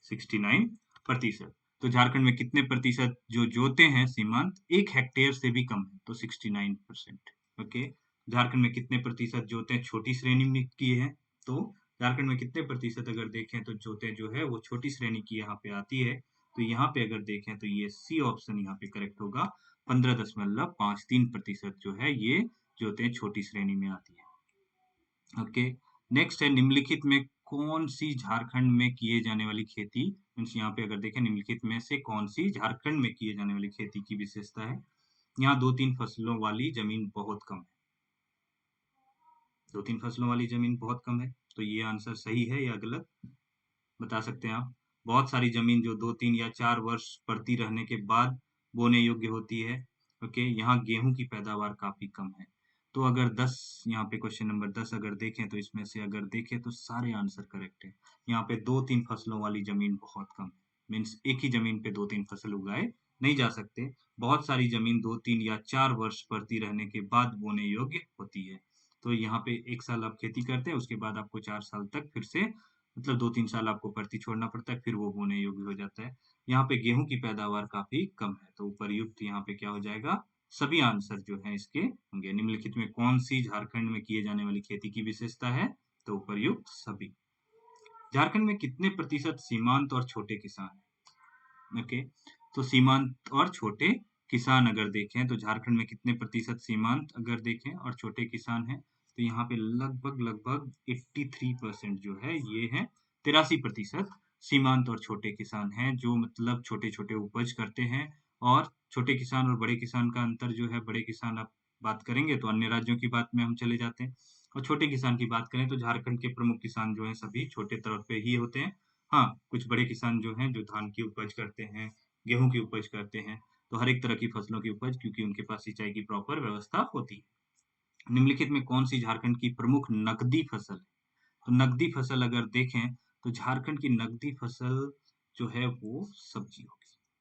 69%। तो झारखंड में कितने प्रतिशत जो जोते हैं सीमांत 1 हेक्टेयर से भी कम है, तो 69%। ओके, झारखंड में कितने प्रतिशत जोते छोटी श्रेणी में की है, तो झारखंड में कितने प्रतिशत अगर देखें तो जोते जो है वो छोटी श्रेणी की यहाँ पे आती है। तो यहाँ पे अगर देखें तो ये सी ऑप्शन यहाँ पे करेक्ट होगा। 15.53% जो है ये जोते छोटी श्रेणी में आती है। ओके, नेक्स्ट है निम्नलिखित में कौन सी झारखंड में किए जाने वाली खेती, मीन्स यहाँ पे अगर देखें निम्नलिखित में से कौन सी झारखंड में किए जाने वाली खेती की विशेषता है। यहाँ 2-3 फसलों वाली जमीन बहुत कम है, 2-3 फसलों वाली जमीन बहुत कम है। तो ये आंसर सही है या गलत बता सकते हैं आप। बहुत सारी जमीन जो 2-3 या 4 वर्ष पड़ती रहने के बाद बोने योग्य होती है। ओके, यहाँ गेहूं की पैदावार काफी कम है। तो अगर 10 यहाँ पे क्वेश्चन नंबर 10 अगर देखें तो इसमें से अगर देखें तो सारे आंसर करेक्ट है। यहाँ पे 2-3 फसलों वाली जमीन बहुत कम है, मीन्स एक ही जमीन पे 2-3 फसल उगाए नहीं जा सकते। बहुत सारी जमीन 2-3 या 4 वर्ष पड़ती रहने के बाद बोने योग्य होती है। तो यहाँ पे 1 साल आप खेती करते हैं, उसके बाद आपको 4 साल तक फिर से मतलब 2-3 साल आपको परती छोड़ना पड़ता है, फिर वो बोने योग्य हो जाता है। यहाँ पे गेहूं की पैदावार काफी कम है, तो उपर्युक्त यहाँ पे क्या हो जाएगा, सभी आंसर जो है इसके होंगे। निम्नलिखित में कौन सी झारखंड में किए जाने वाली खेती की विशेषता है, तो उपर्युक्त सभी। झारखंड में कितने प्रतिशत सीमांत और छोटे किसान हैं। ओके, तो सीमांत और छोटे किसान अगर देखें तो झारखंड में कितने प्रतिशत सीमांत अगर देखें और छोटे किसान हैं, तो यहाँ पे लगभग लगभग 83% जो है ये है, 83% सीमांत और छोटे किसान हैं, जो मतलब छोटे छोटे उपज करते हैं। और छोटे किसान और बड़े किसान का अंतर जो है, बड़े किसान आप बात करेंगे तो अन्य राज्यों की बात में हम चले जाते हैं, और छोटे किसान की बात करें तो झारखंड के प्रमुख किसान जो हैं सभी छोटे तौर पे ही होते हैं। हाँ, कुछ बड़े किसान जो हैं जो धान की उपज करते हैं, गेहूं की उपज करते हैं, तो हर एक तरह की फसलों की उपज, क्योंकि उनके पास सिंचाई की प्रॉपर व्यवस्था होती है। निम्नलिखित में कौन सी झारखंड की प्रमुख नकदी फसल है, तो नकदी फसल अगर देखें तो झारखंड की नकदी फसल जो है वो सब्जी होगी।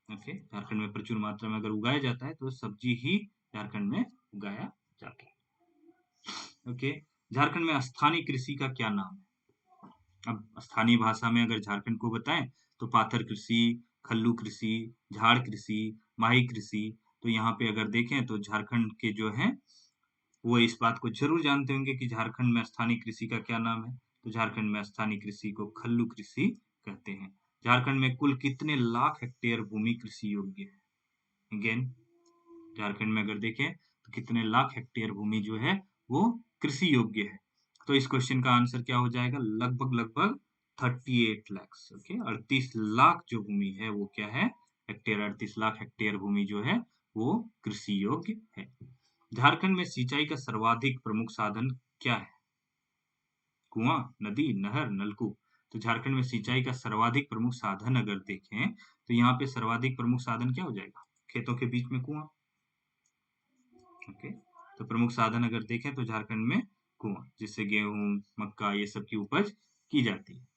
ओके, झारखंड में प्रचुर मात्रा में अगर उगाया जाता है तो सब्जी ही झारखंड में उगाया जाता है। ओके, झारखंड में स्थानीय कृषि का क्या नाम है। अब स्थानीय भाषा में अगर झारखंड को बताएं तो पाथर कृषि, खल्लू कृषि, झाड़ कृषि, माही कृषि। तो यहाँ पे अगर देखें तो झारखंड के जो हैं वो इस बात को जरूर जानते होंगे कि झारखंड में स्थानीय कृषि का क्या नाम है। तो झारखंड में स्थानीय कृषि को खल्लू कृषि कहते हैं। झारखंड में कुल कितने लाख हेक्टेयर भूमि कृषि योग्य है। अगेन, झारखंड में अगर देखें तो कितने लाख हेक्टेयर भूमि जो है वो कृषि योग्य है। तो इस क्वेश्चन का आंसर क्या हो जाएगा, लगभग लगभग 38 लाख। ओके, 38 लाख जो भूमि है वो क्या है, हेक्टेयर। 38 लाख हेक्टेयर भूमि जो है वो कृषि योग्य है। झारखंड में सिंचाई का सर्वाधिक प्रमुख साधन क्या है, कुआं, नदी, नहर, नलकूप। तो झारखंड में सिंचाई का सर्वाधिक प्रमुख साधन अगर देखें तो यहाँ पे सर्वाधिक प्रमुख साधन क्या हो जाएगा, खेतों के बीच में कुआं। ओके, तो प्रमुख साधन अगर देखें तो झारखंड में कुआं, जिससे गेहूं, मक्का ये सब की उपज की जाती है।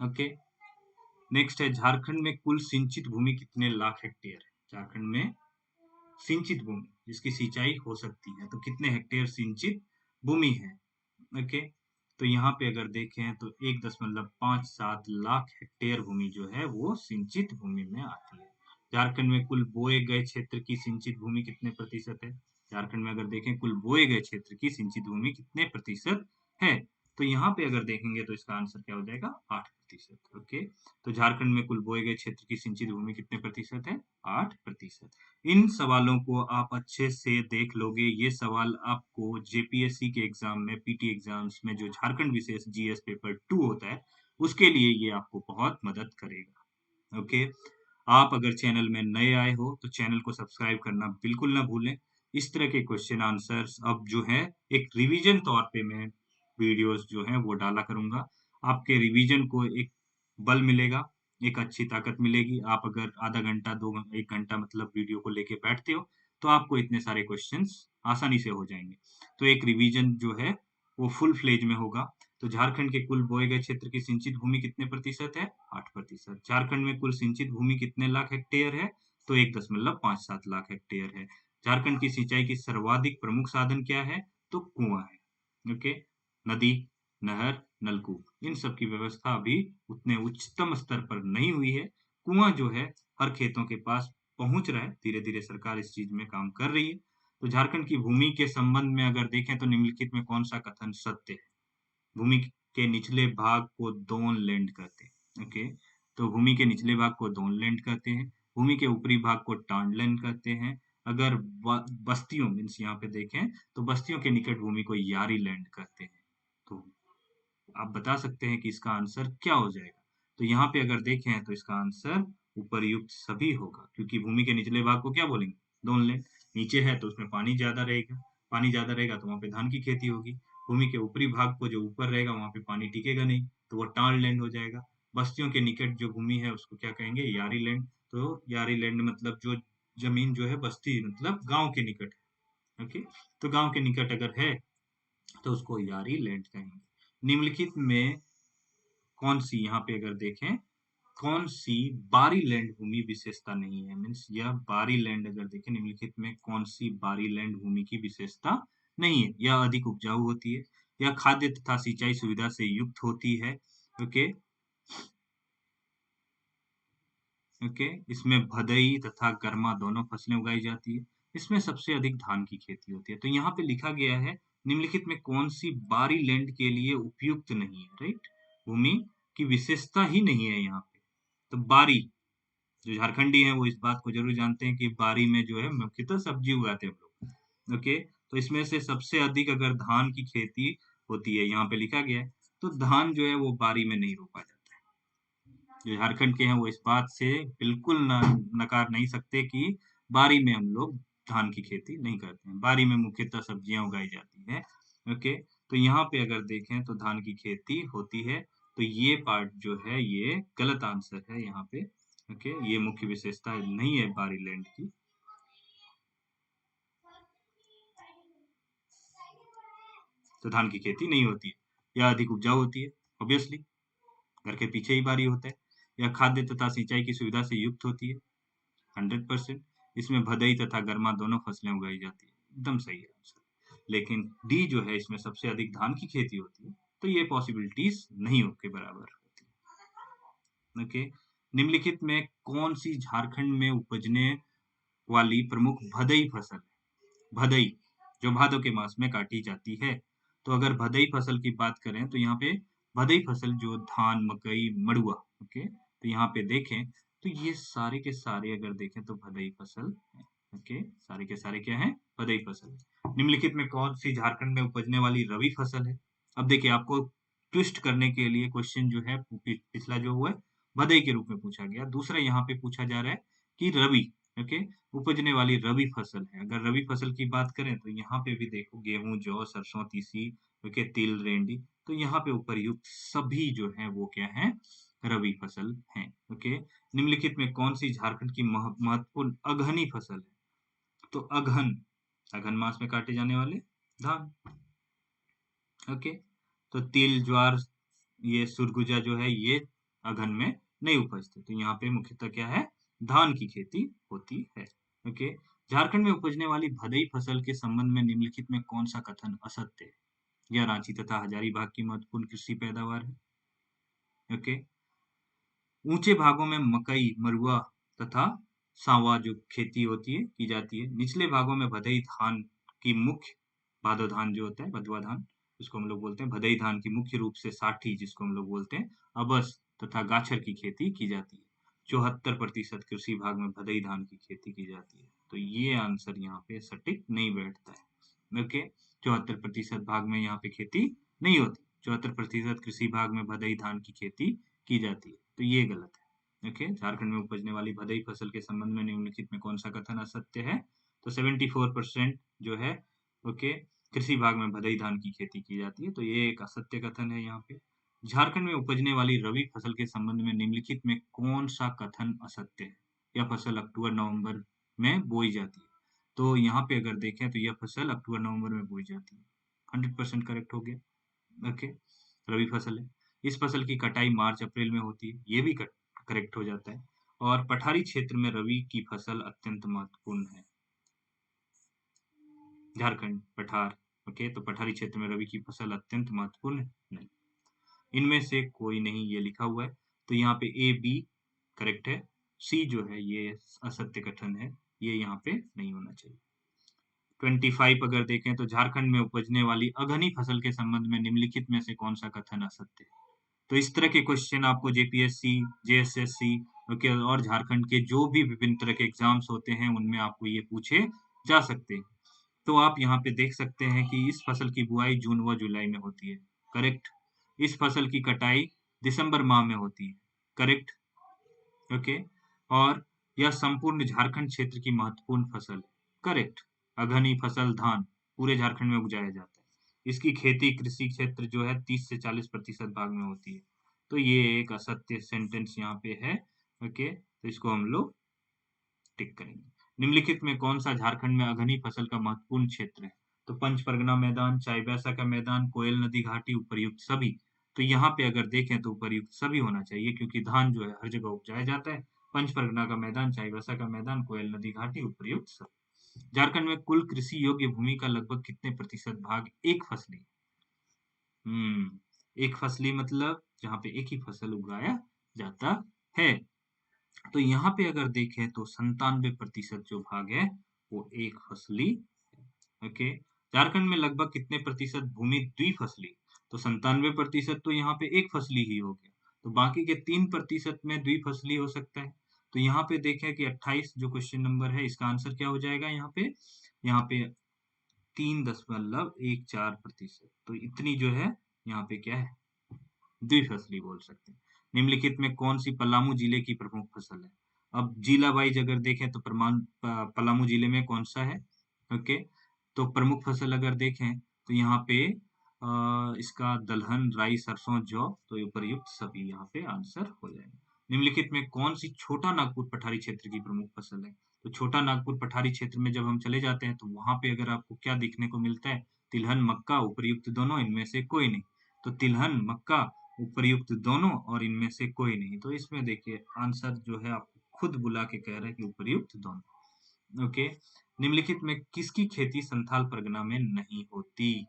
ओके, नेक्स्ट है झारखंड में कुल सिंचित भूमि कितने लाख हेक्टेयर है। झारखंड में सिंचित भूमि जिसकी सिंचाई हो सकती है तो कितने हेक्टेयर सिंचित भूमि है। ओके, तो यहाँ पे अगर देखें तो 1.57 लाख हेक्टेयर भूमि जो है वो सिंचित भूमि में आती है। झारखंड में कुल बोए गए क्षेत्र की सिंचित भूमि कितने प्रतिशत है? झारखंड में अगर देखें कुल बोए गए क्षेत्र की सिंचित भूमि कितने प्रतिशत है? तो यहाँ पे अगर देखेंगे तो इसका आंसर क्या हो जाएगा? 8%। ओके, तो झारखंड में कुल बोए गए क्षेत्र की सिंचित भूमि कितने प्रतिशत है? 8%। इन सवालों को आप अच्छे से देख लोगे। ये सवाल आपको जेपीएससी के एग्जाम में, पीटी एग्जाम्स में, जो झारखंड विशेष जीएस पेपर 2 होता है, उसके लिए ये आपको बहुत मदद करेगा। ओके, आप अगर चैनल में नए आए हो तो चैनल को सब्सक्राइब करना बिल्कुल ना भूलें। इस तरह के क्वेश्चन आंसर्स अब जो है एक रिवीजन तौर पे मैं वीडियोस जो हैं वो डाला करूंगा। आपके रिवीजन को एक बल मिलेगा, एक अच्छी ताकत मिलेगी। आप अगर आधा घंटा 1 घंटा मतलब वीडियो को लेके बैठते हो तो आपको इतने सारे क्वेश्चंस आसानी से हो जाएंगे। तो एक रिवीजन जो है वो फुल फ्लेज में होगा। तो झारखंड के कुल बोए गए क्षेत्र की सिंचित भूमि कितने प्रतिशत है? 8%। झारखंड में कुल सिंचित भूमि कितने लाख हेक्टेयर है? तो 1.57 लाख हेक्टेयर है। झारखंड की सिंचाई की सर्वाधिक प्रमुख साधन क्या है? तो कुआं है। ओके, नदी, नहर, नलकूप, इन सब की व्यवस्था अभी उतने उच्चतम स्तर पर नहीं हुई है। कुआं जो है हर खेतों के पास पहुंच रहा है, धीरे धीरे सरकार इस चीज में काम कर रही है। तो झारखंड की भूमि के संबंध में अगर देखें तो निम्नलिखित में कौन सा कथन सत्य है? भूमि के निचले भाग को दोन लैंड कहते हैं। ओके, तो भूमि के निचले भाग को दोन लैंड कहते हैं। भूमि के ऊपरी भाग को टांड लैंड कहते हैं। अगर बस्तियों मीन्स यहाँ पे देखें तो बस्तियों के निकट भूमि को यारी लैंड कहते हैं। तो आप बता सकते हैं कि इसका आंसर क्या हो जाएगा? तो यहाँ पे अगर देखें तो इसका आंसर उपर्युक्त सभी होगा, क्योंकि भूमि के निचले भाग को क्या बोलेंगे? डोन लैंड। नीचे है तो उसमें पानी ज्यादा रहेगा, पानी ज्यादा रहेगा तो वहां पे धान की खेती होगी। भूमि के ऊपरी भाग को जो ऊपर रहेगा वहां पे पानी टिकेगा नहीं, तो वो टाण लैंड हो जाएगा। बस्तियों के निकट जो भूमि है उसको क्या कहेंगे? यारी लैंड। तो यारी लैंड मतलब जो जमीन जो है बस्ती मतलब गांव के निकट है। ओके, तो गांव के निकट अगर है तो उसको यारी लैंड कहेंगे। निम्नलिखित में कौन सी, यहाँ पे अगर देखें, कौन सी बारी लैंड भूमि विशेषता नहीं है? मीन्स यह बारी लैंड अगर देखें निम्नलिखित में कौन सी बारी लैंड भूमि की विशेषता नहीं है? यह अधिक उपजाऊ होती है, यह खाद्य तथा सिंचाई सुविधा से युक्त होती है। ओके, ओके, इसमें भदई तथा गर्मा दोनों फसलें उगाई जाती है। इसमें सबसे अधिक धान की खेती होती है। तो यहाँ पे लिखा गया है निम्नलिखित में कौन सी बारी लैंड के लिए उपयुक्त नहीं है? राइट, भूमि की विशेषता ही नहीं है यहाँ पे। तो बारी, जो झारखंडी हैं वो इस बात को जरूर जानते हैं कि बारी में जो है मुख्यतः सब्जी उगाते हैं हम लोग। ओके, तो इसमें से सबसे अधिक अगर धान की खेती होती है, यहाँ पे लिखा गया है, तो धान जो है वो बारी में नहीं रोपा जाता है। जो झारखंड के हैं वो इस बात से बिल्कुल नकार नहीं सकते कि बारी में हम लोग धान की खेती नहीं करते हैं। बारी में मुख्यतः सब्जियां उगाई जाती है। ओके, तो यहाँ पे अगर देखें तो धान की खेती होती है। तो ये पार्ट जो है ये गलत आंसर है यहाँ पे। ओके, ये मुख्य विशेषता नहीं है बारी लैंड की। तो धान की खेती नहीं होती है, यह अधिक उपजाऊ होती है। ऑब्वियसली घर के पीछे ही बारी होता है। यह खाद्य तथा सिंचाई की सुविधा से युक्त होती है। 100%। इसमें भदई तथा गर्मा दोनों फसलें उगाई जाती है। एकदम सही है आंसर। लेकिन डी जो है इसमें सबसे अधिक धान की खेती होती है, तो ये पॉसिबिलिटीज नहीं हो के बराबर होती। ओके, निम्नलिखित में कौन सी झारखंड में उपजने वाली प्रमुख भदई फसल है? भदई जो भादों के मास में काटी जाती है। तो अगर भदई फसल की बात करें तो यहाँ पे भदई फसल जो धान, मकई, मड़ुआ, ओके, तो यहाँ पे देखें तो ये सारे के सारे अगर देखें तो भदई फसल है। ओके, सारे के सारे क्या है? भदई फसल। निम्नलिखित में कौन सी झारखंड में उपजने वाली रबी फसल है? अब देखिए आपको ट्विस्ट करने के लिए क्वेश्चन जो है पिछला जो हुआ है भदई के रूप में पूछा गया, दूसरा यहाँ पे पूछा जा रहा है कि रबी, ओके, उपजने वाली रबी फसल है। अगर रबी फसल की बात करें तो यहाँ पे भी देखो गेहूं, जौ, सरसों, तीसी, ओके, तिल, रेंडी, तो यहाँ पे उपर्युक्त सभी जो है वो क्या है? रबी फसल है। ओके, निम्नलिखित में कौन सी झारखंड की महत्वपूर्ण अगहनी फसल है? तो अगहन, अगहन मास में काटे जाने वाले धान। ओके, तो तिल, ज्वार, ये सुरगुजा जो है ये अगहन में नहीं उपजते। तो यहाँ पे मुख्यतः क्या है? धान की खेती होती है। ओके, झारखंड में उपजने वाली भदई फसल के संबंध में निम्नलिखित में कौन सा कथन असत्य है? यह रांची तथा हजारीबाग की महत्वपूर्ण कृषि पैदावार है। ओके, ऊंचे भागों में मकई, मरुआ तथा सांवा जो खेती होती है की जाती है। निचले भागों में भदई धान की मुख्य भादो धान जो होता है भदवा धान जिसको हम लोग बोलते हैं भदई धान की मुख्य रूप से साठी जिसको हम लोग बोलते हैं अबस तथा गाछर की खेती की जाती है। 74% कृषि भाग में भदई धान की खेती की जाती है। तो ये आंसर यहाँ पे सटीक नहीं बैठता है। ओके, 74% भाग में यहाँ पे खेती नहीं होती। 74% कृषि भाग में भदई धान की खेती की जाती है। तो ये गलत है। ओके, झारखंड में उपजने वाली भदई फसल के संबंध में निम्नलिखित में कौन सा कथन असत्य है? तो 74% जो है ओके कृषि भाग में भदई धान की खेती की जाती है। तो ये एक असत्य कथन है यहाँ पे। झारखंड में उपजने वाली रबी फसल के संबंध में निम्नलिखित में कौन सा कथन असत्य है? यह फसल अक्टूबर नवंबर में बोई जाती है। तो यहाँ पे अगर देखें तो यह फसल अक्टूबर नवंबर में बोई जाती है। 100% करेक्ट हो गया। ओके, रबी फसल है। इस फसल की कटाई मार्च अप्रैल में होती है। ये भी करेक्ट हो जाता है। और पठारी क्षेत्र में रबी की फसल अत्यंत महत्वपूर्ण है। झारखंड पठार। ओके, तो पठारी क्षेत्र में रबी की फसल अत्यंत महत्वपूर्ण है? नहीं, इनमें से कोई नहीं ये लिखा हुआ है। तो यहाँ पे ए बी करेक्ट है, सी जो है ये असत्य कथन है, ये यहाँ पे नहीं होना चाहिए। 25 अगर देखें तो झारखंड में उपजने वाली अघनी फसल के संबंध में निम्नलिखित में से कौन सा कथन असत्य है? तो इस तरह के क्वेश्चन आपको जेपीएससी, जेएसएससी ओके और झारखंड के जो भी विभिन्न तरह के एग्जाम्स होते हैं उनमें आपको ये पूछे जा सकते हैं। तो आप यहाँ पे देख सकते हैं कि इस फसल की बुआई जून व जुलाई में होती है। करेक्ट। इस फसल की कटाई दिसंबर माह में होती है। करेक्ट। ओके, और यह संपूर्ण झारखंड क्षेत्र की महत्वपूर्ण फसल है। करेक्ट। अघनी फसल धान पूरे झारखंड में उगाया जाता है। इसकी खेती कृषि क्षेत्र जो है 30 से 40% भाग में होती है। तो ये एक असत्य सेंटेंस यहाँ पे है। ओके, तो इसको हम लोग टिक करेंगे। निम्नलिखित में कौन सा झारखंड में अघनी फसल का महत्वपूर्ण क्षेत्र है? तो पंच परगना मैदान, चाईबासा का मैदान, कोयल नदी घाटी, उपर्युक्त सभी। तो यहाँ पे अगर देखें तो उपर्युक्त सभी होना चाहिए क्योंकि धान जो है हर जगह उपजाया जाता है। पंच परगना का मैदान, चाईबासा का मैदान, कोयल नदी घाटी, उपर्युक्त सभी। झारखंड में कुल कृषि योग्य भूमि का लगभग कितने प्रतिशत भाग एक फसली? एक फसली मतलब जहाँ पे एक ही फसल उगाया जाता है। तो यहाँ पे अगर देखें तो 97% जो भाग है वो एक फसली है। ओके, झारखंड में लगभग कितने प्रतिशत भूमि द्विफसली? तो 97% तो यहाँ पे एक फसली ही हो गया। तो बाकी के 3% में द्विफसली हो सकता है। तो यहाँ पे देखें कि 28 जो क्वेश्चन नंबर है इसका आंसर क्या हो जाएगा यहाँ पे 3.14%। तो इतनी जो है यहाँ पे क्या है द्विफसली बोल सकते हैं। निम्नलिखित में कौन सी पलामू जिले की प्रमुख फसल है? अब जिला वाइज अगर देखें तो पलामू जिले में कौन सा है? ओके, तो प्रमुख फसल अगर देखें तो यहाँ पे इसका दलहन, राई, सरसों, जौ। तो ये प्रयुक्त सभी यहाँ पे आंसर हो जाएगा। निम्नलिखित में कौन सी छोटा नागपुर पठारी क्षेत्र की प्रमुख फसल है? तो छोटा नागपुर पठारी क्षेत्र में जब हम चले जाते हैं तो वहां पे अगर आपको क्या देखने को मिलता है? तिलहन, मक्का, उपर्युक्त दोनों, इनमें से कोई नहीं। तो तिलहन, मक्का, उपर्युक्त दोनों और इनमें से कोई नहीं। तो इसमें देखिए आंसर जो है आपको खुद बुला के कह रहा है कि उपर्युक्त दोनों। ओके, निम्नलिखित में किसकी खेती संथाल परगना में नहीं होती?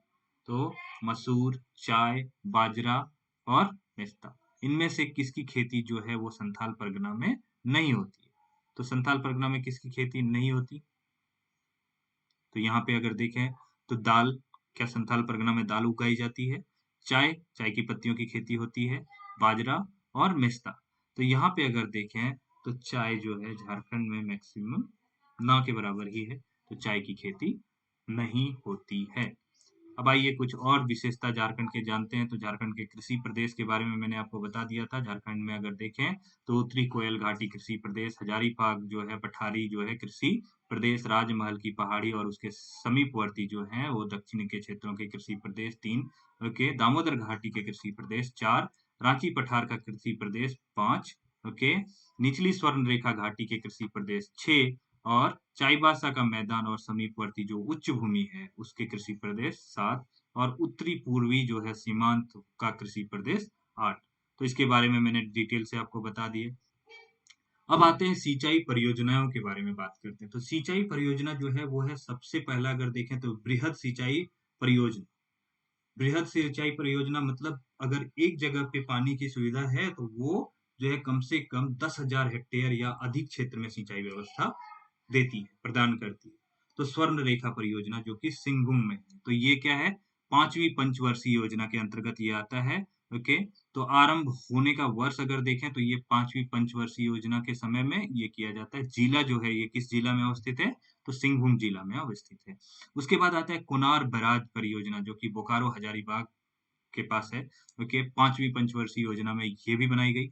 तो मसूर, चाय, बाजरा और मेस्ता। इनमें से किसकी खेती जो है वो संथाल परगना में नहीं होती है? तो संथाल परगना में किसकी खेती नहीं होती? तो यहाँ पे अगर देखें तो दाल, क्या संथाल परगना में दाल उगाई जाती है? चाय, चाय की पत्तियों की खेती होती है, बाजरा और मेस्ता। तो यहाँ पे अगर देखें तो चाय जो है झारखंड में मैक्सिमम ना के बराबर ही है। तो चाय की खेती नहीं होती है। अब आइए कुछ और विशेषता झारखंड के जानते हैं। तो झारखंड के कृषि प्रदेश के बारे में मैंने आपको बता दिया था। झारखंड में अगर देखें तो उत्तरी कोयल घाटी कृषि प्रदेश, हजारीबाग जो है पठारी जो है कृषि प्रदेश, राजमहल की पहाड़ी और उसके समीपवर्ती जो है वो दक्षिण के क्षेत्रों के कृषि प्रदेश 3। ओके, दामोदर घाटी के कृषि प्रदेश 4, रांची पठार का कृषि प्रदेश 5। ओके, निचली स्वर्ण रेखा घाटी के कृषि प्रदेश 6 और चाईबासा का मैदान और समीपवर्ती जो उच्च भूमि है उसके कृषि प्रदेश 7 और उत्तरी पूर्वी जो है सीमांत का कृषि प्रदेश 8। तो इसके बारे में मैंने डिटेल से आपको बता दिए। अब आते हैं सिंचाई परियोजनाओं के बारे में बात करते हैं। तो सिंचाई परियोजना जो है वो है सबसे पहला अगर देखें तो बृहद सिंचाई परियोजना। बृहद सिंचाई परियोजना मतलब अगर एक जगह पे पानी की सुविधा है तो वो जो है कम से कम 10,000 हेक्टेयर या अधिक क्षेत्र में सिंचाई व्यवस्था देती है, प्रदान करती है। तो स्वर्ण रेखा परियोजना जो कि सिंहभूम में है, तो ये क्या है, 5वीं पंचवर्षीय योजना के अंतर्गत ये आता है। ओके, तो आरंभ होने का वर्ष अगर देखें तो ये 5वीं पंचवर्षीय योजना के समय में ये किया जाता है। जिला जो है ये किस जिला में अवस्थित है, तो सिंहभूम जिला में अवस्थित है। उसके बाद आता है कोनार बैराज परियोजना जो कि बोकारो हजारीबाग के पास है। ओके, 5वीं पंचवर्षीय योजना में ये भी बनाई गई।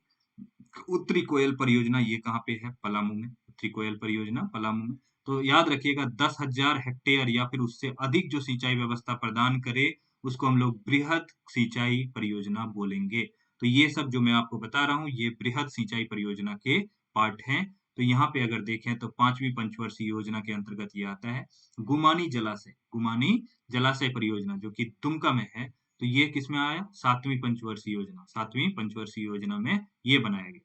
उत्तरी कोयल परियोजना ये कहाँ पे है, पलामू में। उत्तरी कोयल परियोजना पलामू में। तो याद रखिएगा 10,000 हेक्टेयर या फिर उससे अधिक जो सिंचाई व्यवस्था प्रदान करे उसको हम लोग बृहद सिंचाई परियोजना बोलेंगे। तो ये सब जो मैं आपको बता रहा हूँ ये बृहद सिंचाई परियोजना के पार्ट हैं। तो यहाँ पे अगर देखें तो 5वीं पंचवर्षीय योजना के अंतर्गत ये आता है गुमानी जलाशय परियोजना जो कि दुमका में है। तो ये किसमें आया, 7वीं पंचवर्षीय योजना में ये बनाया गया।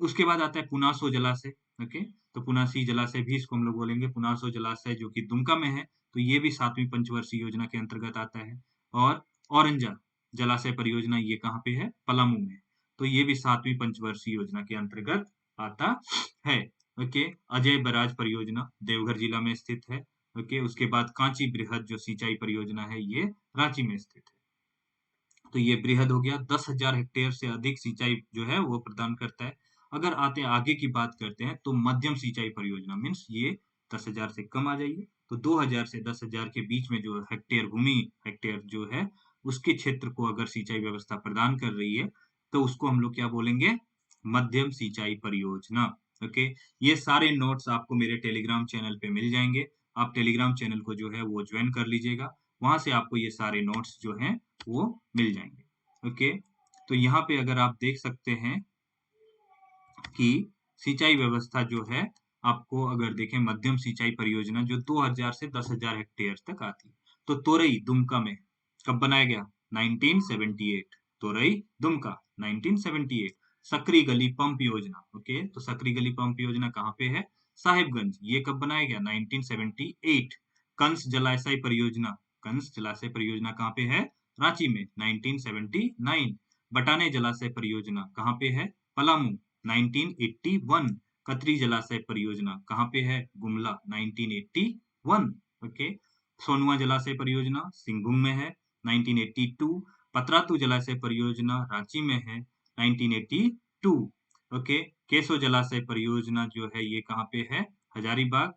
उसके बाद आता है पुनासो जलाशय। ओके, तो पुनासी जलाशय भी इसको हम लोग बोलेंगे, पुनासो जलाशय जो कि दुमका में है। तो ये भी 7वीं पंचवर्षीय योजना के अंतर्गत आता है। और औरंजा जलाशय परियोजना ये कहाँ पे है, पलामू में। तो ये भी 7वीं पंचवर्षीय योजना के अंतर्गत आता है। ओके, अजय बराज परियोजना देवघर जिला में स्थित है। ओके, उसके बाद कांची बृहद जो सिंचाई परियोजना है ये रांची में स्थित है। तो ये बृहद हो गया, 10,000 हेक्टेयर से अधिक सिंचाई जो है वो प्रदान करता है। अगर आते आगे की बात करते हैं तो मध्यम सिंचाई परियोजना मीन्स ये 10,000 से कम आ जाइए। तो 2,000 से 10,000 के बीच में जो हेक्टेयर जो है उसके क्षेत्र को अगर सिंचाई व्यवस्था प्रदान कर रही है तो उसको हम लोग क्या बोलेंगे, मध्यम सिंचाई परियोजना। ओके, ये सारे नोट्स आपको मेरे टेलीग्राम चैनल पे मिल जाएंगे। आप टेलीग्राम चैनल को जो है वो ज्वाइन कर लीजिएगा, वहां से आपको ये सारे नोट्स जो हैं वो मिल जाएंगे। ओके, तो यहाँ पे अगर आप देख सकते हैं कि सिंचाई व्यवस्था जो है आपको अगर देखें मध्यम सिंचाई परियोजना जो 2,000 से 10,000 हेक्टेयर तक आती है। तो तोरई दुमका में कब बनाया गया, 1978। तोरई दुमका 1978। सकरी गली पंप योजना, ओके, तो सकरी गली पंप योजना कहाँ पे है, साहिबगंज। ये कब बनाया गया, 1978। कंस जलाशय परियोजना कहाँ पे है, रांची में, 1979। बटाने जलाशय परियोजना कहाँ पे है, पलामू, 1981। कतरी जलाशय परियोजना कहाँ पे है, गुमला, 1981। ओके, सोनुआ जलाशय परियोजना सिंहभूम में है, 1982। पतरातू जलाशय परियोजना रांची में है, 1982। ओके, केसो जलाशय परियोजना जो है ये कहाँ पे है, हजारीबाग,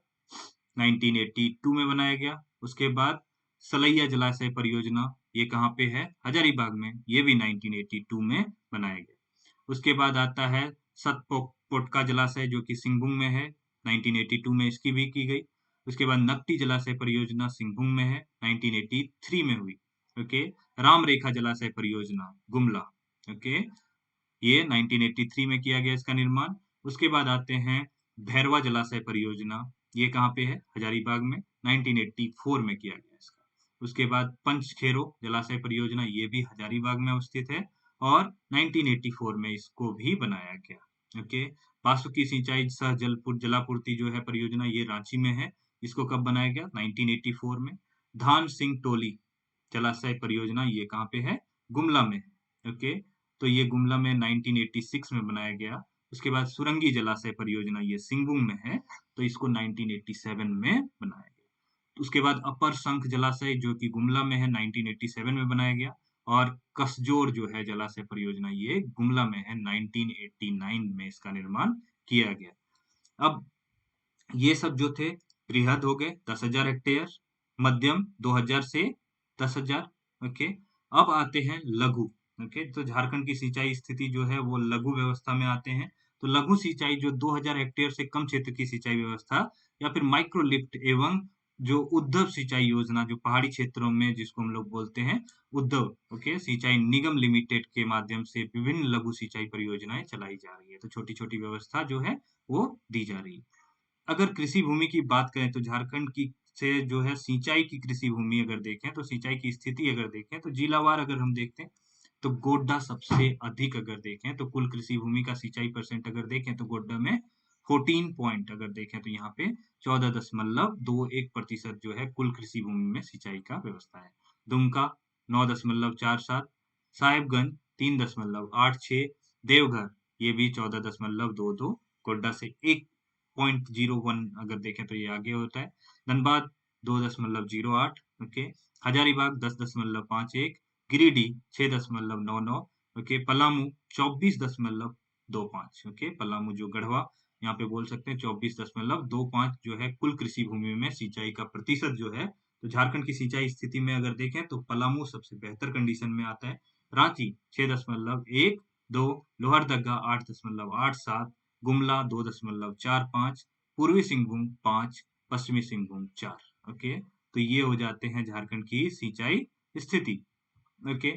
1982 में बनाया गया। उसके बाद सलैया जलाशय परियोजना ये कहाँ पे है, हजारीबाग में, ये भी 1982 में बनाया गया। उसके बाद आता है सतपोटका जलाशय जो कि सिंहभूम में है, 1982 में इसकी भी की गई। उसके बाद नकटी जलाशय परियोजना सिंहभूम में है, 1983 में हुई। ओके, राम रेखा जलाशय परियोजना गुमला, ओके, ये 1983 में किया गया इसका निर्माण। उसके बाद आते हैं भैरवा जलाशय परियोजना, ये कहाँ पे है, हजारीबाग में, 1984 में किया गया इसका। उसके बाद पंचखेरो जलाशय परियोजना ये भी हजारीबाग में अवस्थित है और 1984 में इसको भी बनाया गया। ओके, बासुकी सिंचाई सह जलापूर्ति जो है परियोजना ये रांची में है, इसको कब बनाया गया, 1984 में। धान सिंह टोली जलाशय परियोजना ये कहाँ पे है, गुमला में है। ओके, तो ये गुमला में 1986 में बनाया गया। उसके बाद सुरंगी जलाशय परियोजना ये सिंहभूम में है, तो इसको 1987 में बनाया गया। उसके बाद अपर शंख जलाशय जो कि गुमला में है, 1987 में बनाया गया। और कसजोर जो है जलाशय परियोजना ये गुमला में है, 1989 में इसका निर्माण किया गया। अब ये सब जो थे बृहद हो गए 10,000 हेक्टेयर, मध्यम 2,000 से 10,000। ओके, अब आते हैं लघु। ओके, तो झारखंड की सिंचाई स्थिति जो है वो लघु व्यवस्था में आते हैं। तो लघु सिंचाई जो 2,000 हेक्टेयर से कम क्षेत्र की सिंचाई व्यवस्था या फिर माइक्रो लिफ्ट एवं जो उद्धव सिंचाई योजना जो पहाड़ी क्षेत्रों में जिसको हम लोग बोलते हैं उद्धव, ओके, सिंचाई निगम लिमिटेड के माध्यम से विभिन्न लघु सिंचाई परियोजनाएं चलाई जा रही है। तो छोटी छोटी व्यवस्था जो है वो दी जा रही है। अगर कृषि भूमि की बात करें तो झारखंड की से जो है सिंचाई की कृषि भूमि अगर देखें तो सिंचाई की स्थिति अगर देखें तो जिलावार अगर हम देखते हैं तो गोड्डा सबसे अधिक अगर देखें तो कुल कृषि भूमि का सिंचाई परसेंट अगर देखें तो गोड्डा में 14 पॉइंट अगर देखें तो यहाँ पे 14.21% जो है कुल कृषि भूमि में सिंचाई का व्यवस्था है। दुमका 9.47, साहिबगंज 3.86, देवघर ये भी 14.22, गोड्डा से 1.01 अगर देखें तो ये आगे होता है। Dhanbad 2.08, okay. Hazaribagh 10.51, Giridih 6.99, okay. Palamu 24.25, okay. Palamu जो गढ़वा यहाँ पे बोल सकते हैं 24.25 जो है कुल कृषि भूमि में सिंचाई का प्रतिशत जो है। तो झारखंड की सिंचाई स्थिति में अगर देखें तो पलामू सबसे बेहतर कंडीशन में आता है। रांची 6.12, लोहरदगा 8.87, गुमला 2.45, पूर्वी सिंहभूम 5, पश्चिमी सिंहभूम 4, ओके। तो ये हो जाते हैं झारखंड की सिंचाई स्थिति, ओके।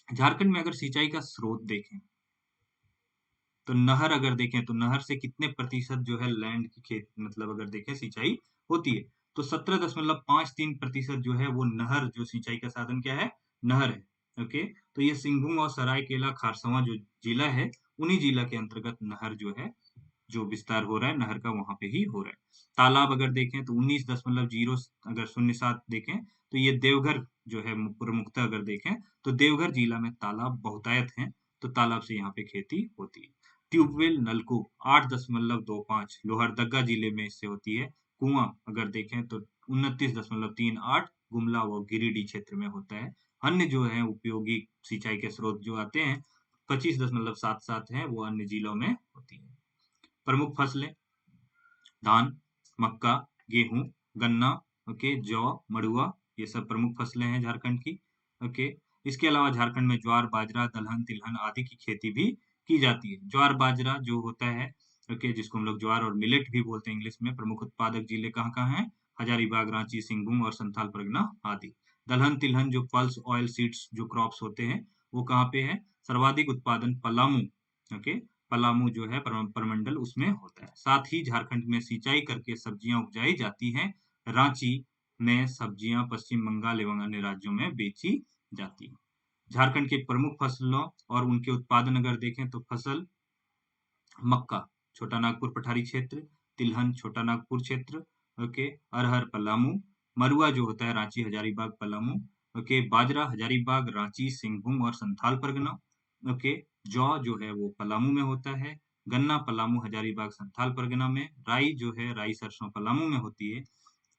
झारखंड में अगर सिंचाई का स्रोत देखें तो नहर अगर देखें तो नहर से कितने प्रतिशत जो है लैंड की खेत मतलब अगर देखें सिंचाई होती है तो 17.53% जो है वो नहर जो सिंचाई का साधन क्या है, नहर है, ओके। तो ये सिंहभूम और सरायकेला खारसवां जो जिला है उन्हीं जिला के अंतर्गत नहर जो है जो विस्तार हो रहा है नहर का वहां पे ही हो रहा है। तालाब अगर देखें तो 19.0 अगर 07 देखें तो ये देवघर जो है प्रमुखता अगर देखें तो देवघर जिला में तालाब बहुतायत हैं, तो तालाब से यहाँ पे खेती होती है। ट्यूबवेल नलकूप 8.25 लोहरदगा जिले में इससे होती है। कुआं अगर देखें तो 29.38 गुमला व गिरिडीह क्षेत्र में होता है। अन्य जो है उपयोगी सिंचाई के स्रोत जो आते हैं 25.77 है वो अन्य जिलों में होती है। प्रमुख फसलें धान, मक्का, गेहूं, गन्ना, ओके, जौ, मड़ुआ, ये सब प्रमुख फसलें हैं झारखंड की, ओके। इसके अलावा झारखंड में ज्वार, बाजरा, दलहन, तिलहन आदि की खेती भी की जाती है। ज्वार बाजरा जो होता है, ओके, जिसको हम लोग ज्वार और मिलेट भी बोलते हैं इंग्लिश में, प्रमुख उत्पादक जिले कहाँ कहाँ हैं? हजारीबाग, रांची, सिंहभूम और संथाल परगना आदि। दलहन तिलहन जो पल्स ऑयल सीड्स जो क्रॉप्स होते हैं वो कहाँ पे है? सर्वाधिक उत्पादन पलामू, ओके, पलामू जो है परमंडल उसमें होता है। साथ ही झारखंड में सिंचाई करके सब्जियां उपजाई जाती हैं। रांची में सब्जियां पश्चिम बंगाल एवं अन्य राज्यों में बेची जाती हैं। झारखंड के प्रमुख फसलों और उनके उत्पादन अगर देखें तो फसल मक्का छोटा नागपुर पठारी क्षेत्र, तिलहन छोटा नागपुर क्षेत्र, ओके, अरहर पलामू, मरुआ जो होता है रांची हजारीबाग पलामू, ओके, बाजरा हजारीबाग रांची सिंहभूम और संथाल परगना, ओके, जौ जो है वो पलामू में होता है, गन्ना पलामू हजारीबाग संथाल परगना में, राई जो है राई सरसों पलामू में होती है,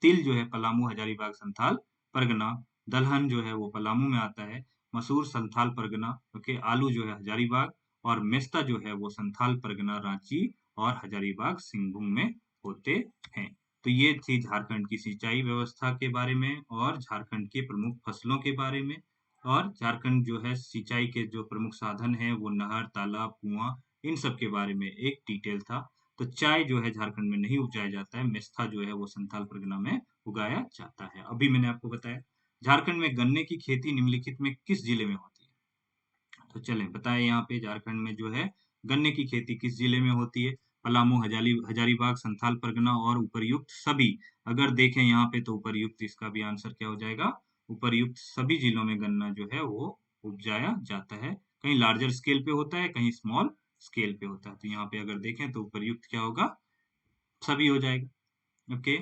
तिल जो है पलामू हजारीबाग संथाल परगना, दलहन जो है वो पलामू में आता है, मसूर संथाल परगना, ओके, आलू जो है हजारीबाग और मेस्ता जो है वो संथाल परगना रांची और हजारीबाग सिंहभूम में होते हैं। तो ये थी झारखंड की सिंचाई व्यवस्था के बारे में और झारखंड के प्रमुख फसलों के बारे में। और झारखंड जो है सिंचाई के जो प्रमुख साधन है वो नहर, तालाब, कुआं, इन सब के बारे में एक डिटेल था। तो चाय जो है झारखंड में नहीं उपजाया जाता है, मेस्ता जो है वो संथाल परगना में उगाया जाता है। अभी मैंने आपको बताया झारखंड में गन्ने की खेती निम्नलिखित में किस जिले में होती है? तो चलें बताएं यहाँ पे झारखंड में जो है गन्ने की खेती किस जिले में होती है? पलामू, हजारीबाग, संथाल परगना और उपर्युक्त सभी। अगर देखें यहाँ पे तो उपर्युक्त इसका भी आंसर क्या हो जाएगा? उपर्युक्त सभी जिलों में गन्ना जो है वो उपजाया जाता है। कहीं लार्जर स्केल पे होता है, कहीं स्मॉल स्केल पे होता है। तो यहाँ पे अगर देखें तो उपर्युक्त क्या होगा? सभी हो जाएगा, ओके।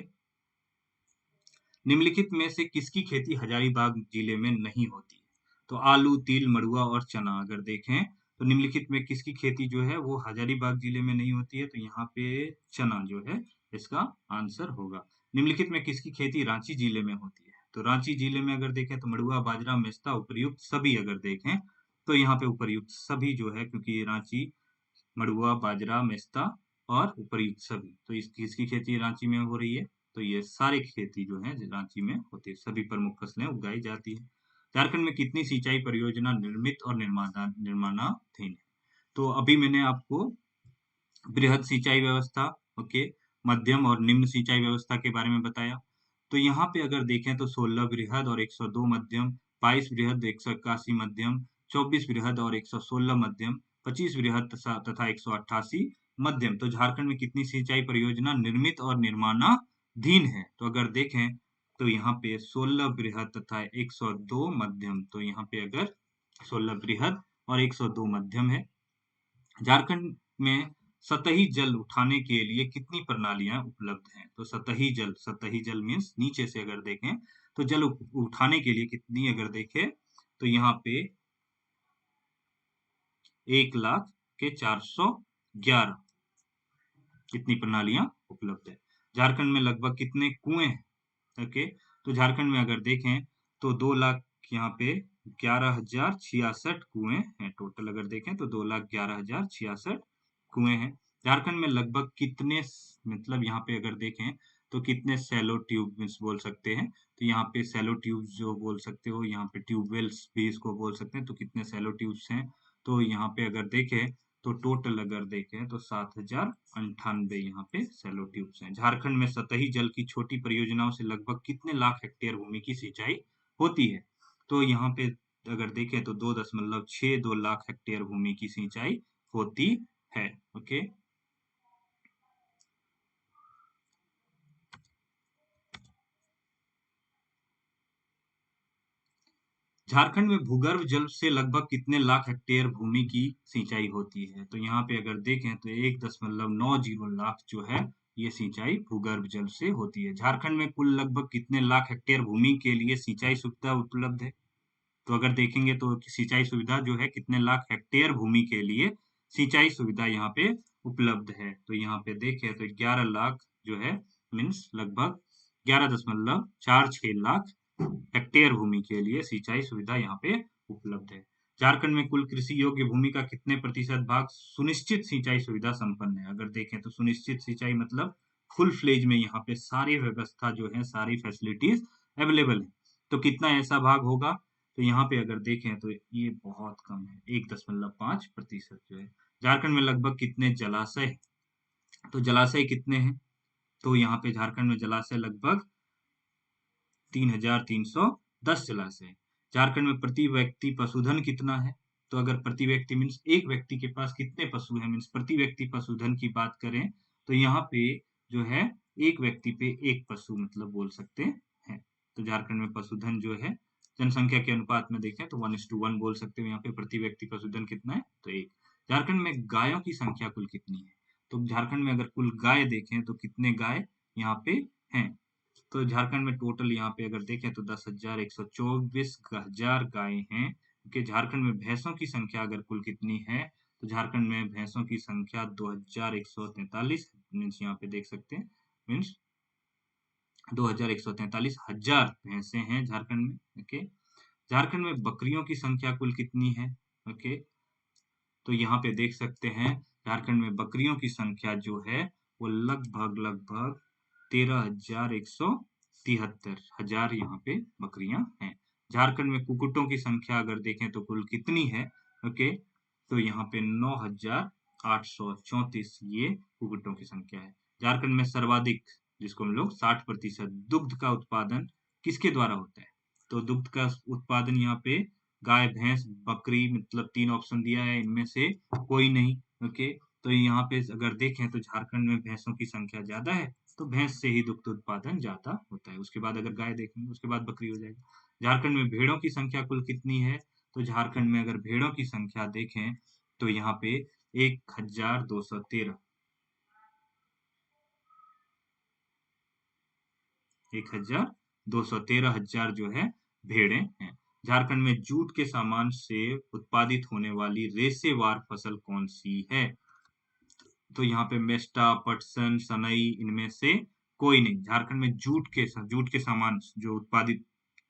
निम्नलिखित में से किसकी खेती हजारीबाग जिले में नहीं होती? तो आलू, तिल, मड़ुआ और चना अगर देखें तो निम्नलिखित में किसकी खेती जो है वो हजारीबाग जिले में नहीं होती है? तो यहाँ पे चना जो है इसका आंसर होगा। निम्नलिखित में किसकी खेती रांची जिले में होती है? तो रांची जिले में अगर देखें तो मड़ुआ, बाजरा, मेस्ता, उपर्युक्त सभी अगर देखें तो यहाँ पे उपर्युक्त सभी जो है, क्योंकि रांची मड़ुआ, बाजरा, मेस्ता और उपर्युक्त सभी, तो इसकी इसकी खेती रांची में हो रही है। तो ये सारी खेती जो है रांची में होती है, सभी प्रमुख फसलें उगाई जाती है। झारखंड में कितनी सिंचाई परियोजना निर्मित और निर्माणाधीन है? तो अभी मैंने आपको बृहद सिंचाई व्यवस्था, ओके, मध्यम और निम्न सिंचाई व्यवस्था के बारे में बताया। तो यहाँ पे अगर देखें तो 16 बृहद और 102 मध्यम, 22 बृहद 181 मध्यम, 24 बृहद और 116 मध्यम, 25 बृहद तथा 188 मध्यम। तो झारखंड में कितनी सिंचाई परियोजना निर्मित और निर्माणाधीन है? तो अगर देखें तो यहाँ पे 16 बृहद तथा 102 मध्यम। तो यहाँ पे अगर 16 बृहद और 102 मध्यम है। झारखंड में सतही जल उठाने के लिए कितनी प्रणालियां उपलब्ध हैं? तो सतही जल मीन्स नीचे से अगर देखें तो जल उठाने के लिए कितनी अगर देखें तो यहाँ पे 1,00,000 के 411 कितनी प्रणालियां उपलब्ध है। झारखंड में लगभग कितने कुएं हैं? ओके, तो झारखंड में अगर देखें तो 2 लाख यहाँ पे 11,066 कुएं हैं टोटल। अगर देखें तो 2,11,066 कुएं हैं। झारखंड में लगभग कितने मतलब यहाँ पे अगर देखें तो कितने सैलो ट्यूब बोल सकते हैं, तो यहाँ पे सैलो ट्यूब जो बोल सकते हो, यहाँ पे ट्यूबवेल्स भी इसको बोल सकते हैं। तो कितने सैलो ट्यूब्स हैं, तो यहाँ पे अगर देखें तो टोटल अगर देखें तो 7,098 यहाँ पे सैलो ट्यूब्स हैं। झारखंड में सतही जल की छोटी परियोजनाओं से लगभग कितने लाख हेक्टेयर भूमि की सिंचाई होती है, तो यहाँ पे अगर देखें तो 2.62 लाख हेक्टेयर भूमि की सिंचाई होती है। ओके, झारखंड में भूगर्भ जल से लगभग कितने लाख हेक्टेयर भूमि की सिंचाई होती है, तो यहाँ पे अगर देखें तो 1.90 लाख जो है ये सिंचाई भूगर्भ जल से होती है। झारखंड में कुल लगभग कितने लाख हेक्टेयर भूमि के लिए सिंचाई सुविधा उपलब्ध है, तो अगर देखेंगे तो सिंचाई सुविधा जो है कितने लाख हेक्टेयर भूमि के लिए सिंचाई सुविधा यहाँ पे उपलब्ध है, तो यहाँ पे देखें तो 11 लाख जो है मीन्स लगभग 11.46 लाख हेक्टेयर भूमि के लिए सिंचाई सुविधा यहाँ पे उपलब्ध है। झारखंड में कुल कृषि योग्य भूमि का कितने प्रतिशत भाग सुनिश्चित सिंचाई सुविधा संपन्न है, अगर देखें तो सुनिश्चित सिंचाई मतलब फुल फ्लेज में यहाँ पे सारी व्यवस्था जो है, सारी फैसिलिटीज अवेलेबल है, तो कितना ऐसा भाग होगा, तो यहाँ पे अगर देखें तो ये बहुत कम है, 1.5% जो है। झारखंड में लगभग कितने जलाशय हैं, तो जलाशय कितने हैं, तो यहाँ पे झारखंड में जलाशय लगभग 3,310 जलाशय हैं। झारखंड में प्रति व्यक्ति पशुधन कितना है, तो अगर प्रति व्यक्ति मीन्स एक व्यक्ति के पास कितने पशु हैं, मीन्स प्रति व्यक्ति पशुधन की बात करें तो यहाँ पे जो है एक व्यक्ति पे एक पशु मतलब बोल सकते हैं। तो झारखंड में पशुधन जो है जनसंख्या के अनुपात में देखें तो 1:1 बोल सकते हो, यहाँ पे प्रति व्यक्ति पशुधन कितना है, तो एक। झारखंड में गायों की संख्या कुल कितनी है, तो झारखंड में अगर कुल गाय देखें तो कितने गाय यहाँ पे हैं, तो झारखंड में टोटल यहाँ पे अगर देखें तो 10,124 गायें हैं। कि झारखंड में भैंसों की संख्या अगर कुल कितनी है, तो झारखंड में भैंसों की संख्या 2,143 मीन्स यहाँ पे देख सकते हैं मीन्स 2,143 हजार भैंसे हैं झारखंड में। ओके, झारखंड में बकरियों की संख्या कुल कितनी है, ओके, तो यहाँ पे देख सकते हैं झारखंड में बकरियों की संख्या जो है वो लगभग लगभग 13,173 हजार यहाँ पे बकरियां हैं। झारखंड में कुकुटों की संख्या अगर देखें तो कुल कितनी है, ओके, तो यहाँ पे 9,834 ये कुकुटों की संख्या है। झारखंड में सर्वाधिक जिसको हम लोग 60% दुग्ध का उत्पादन किसके द्वारा होता है, तो दुग्ध का उत्पादन यहाँ पे गाय भैंस बकरी मतलब 3 ऑप्शन दिया है, इनमें से कोई नहीं। ओके, तो यहाँ पे अगर देखें तो झारखंड में भैंसों की संख्या ज्यादा है, तो भैंस से ही दुग्ध उत्पादन ज्यादा होता है। उसके बाद अगर गाय देखेंगे उसके बाद बकरी हो जाएगी। झारखंड में भेड़ों की संख्या कुल कितनी है, तो झारखंड में अगर भेड़ों की संख्या देखें तो यहाँ पे 1,213 1,213 जो है भेड़ें हैं। झारखंड में जूट के सामान से उत्पादित होने वाली रेशेवार फसल कौन सी है, तो यहाँ पे मेस्टा पटसन सनई इनमें से कोई नहीं। झारखंड में जूट के सामान जो उत्पादित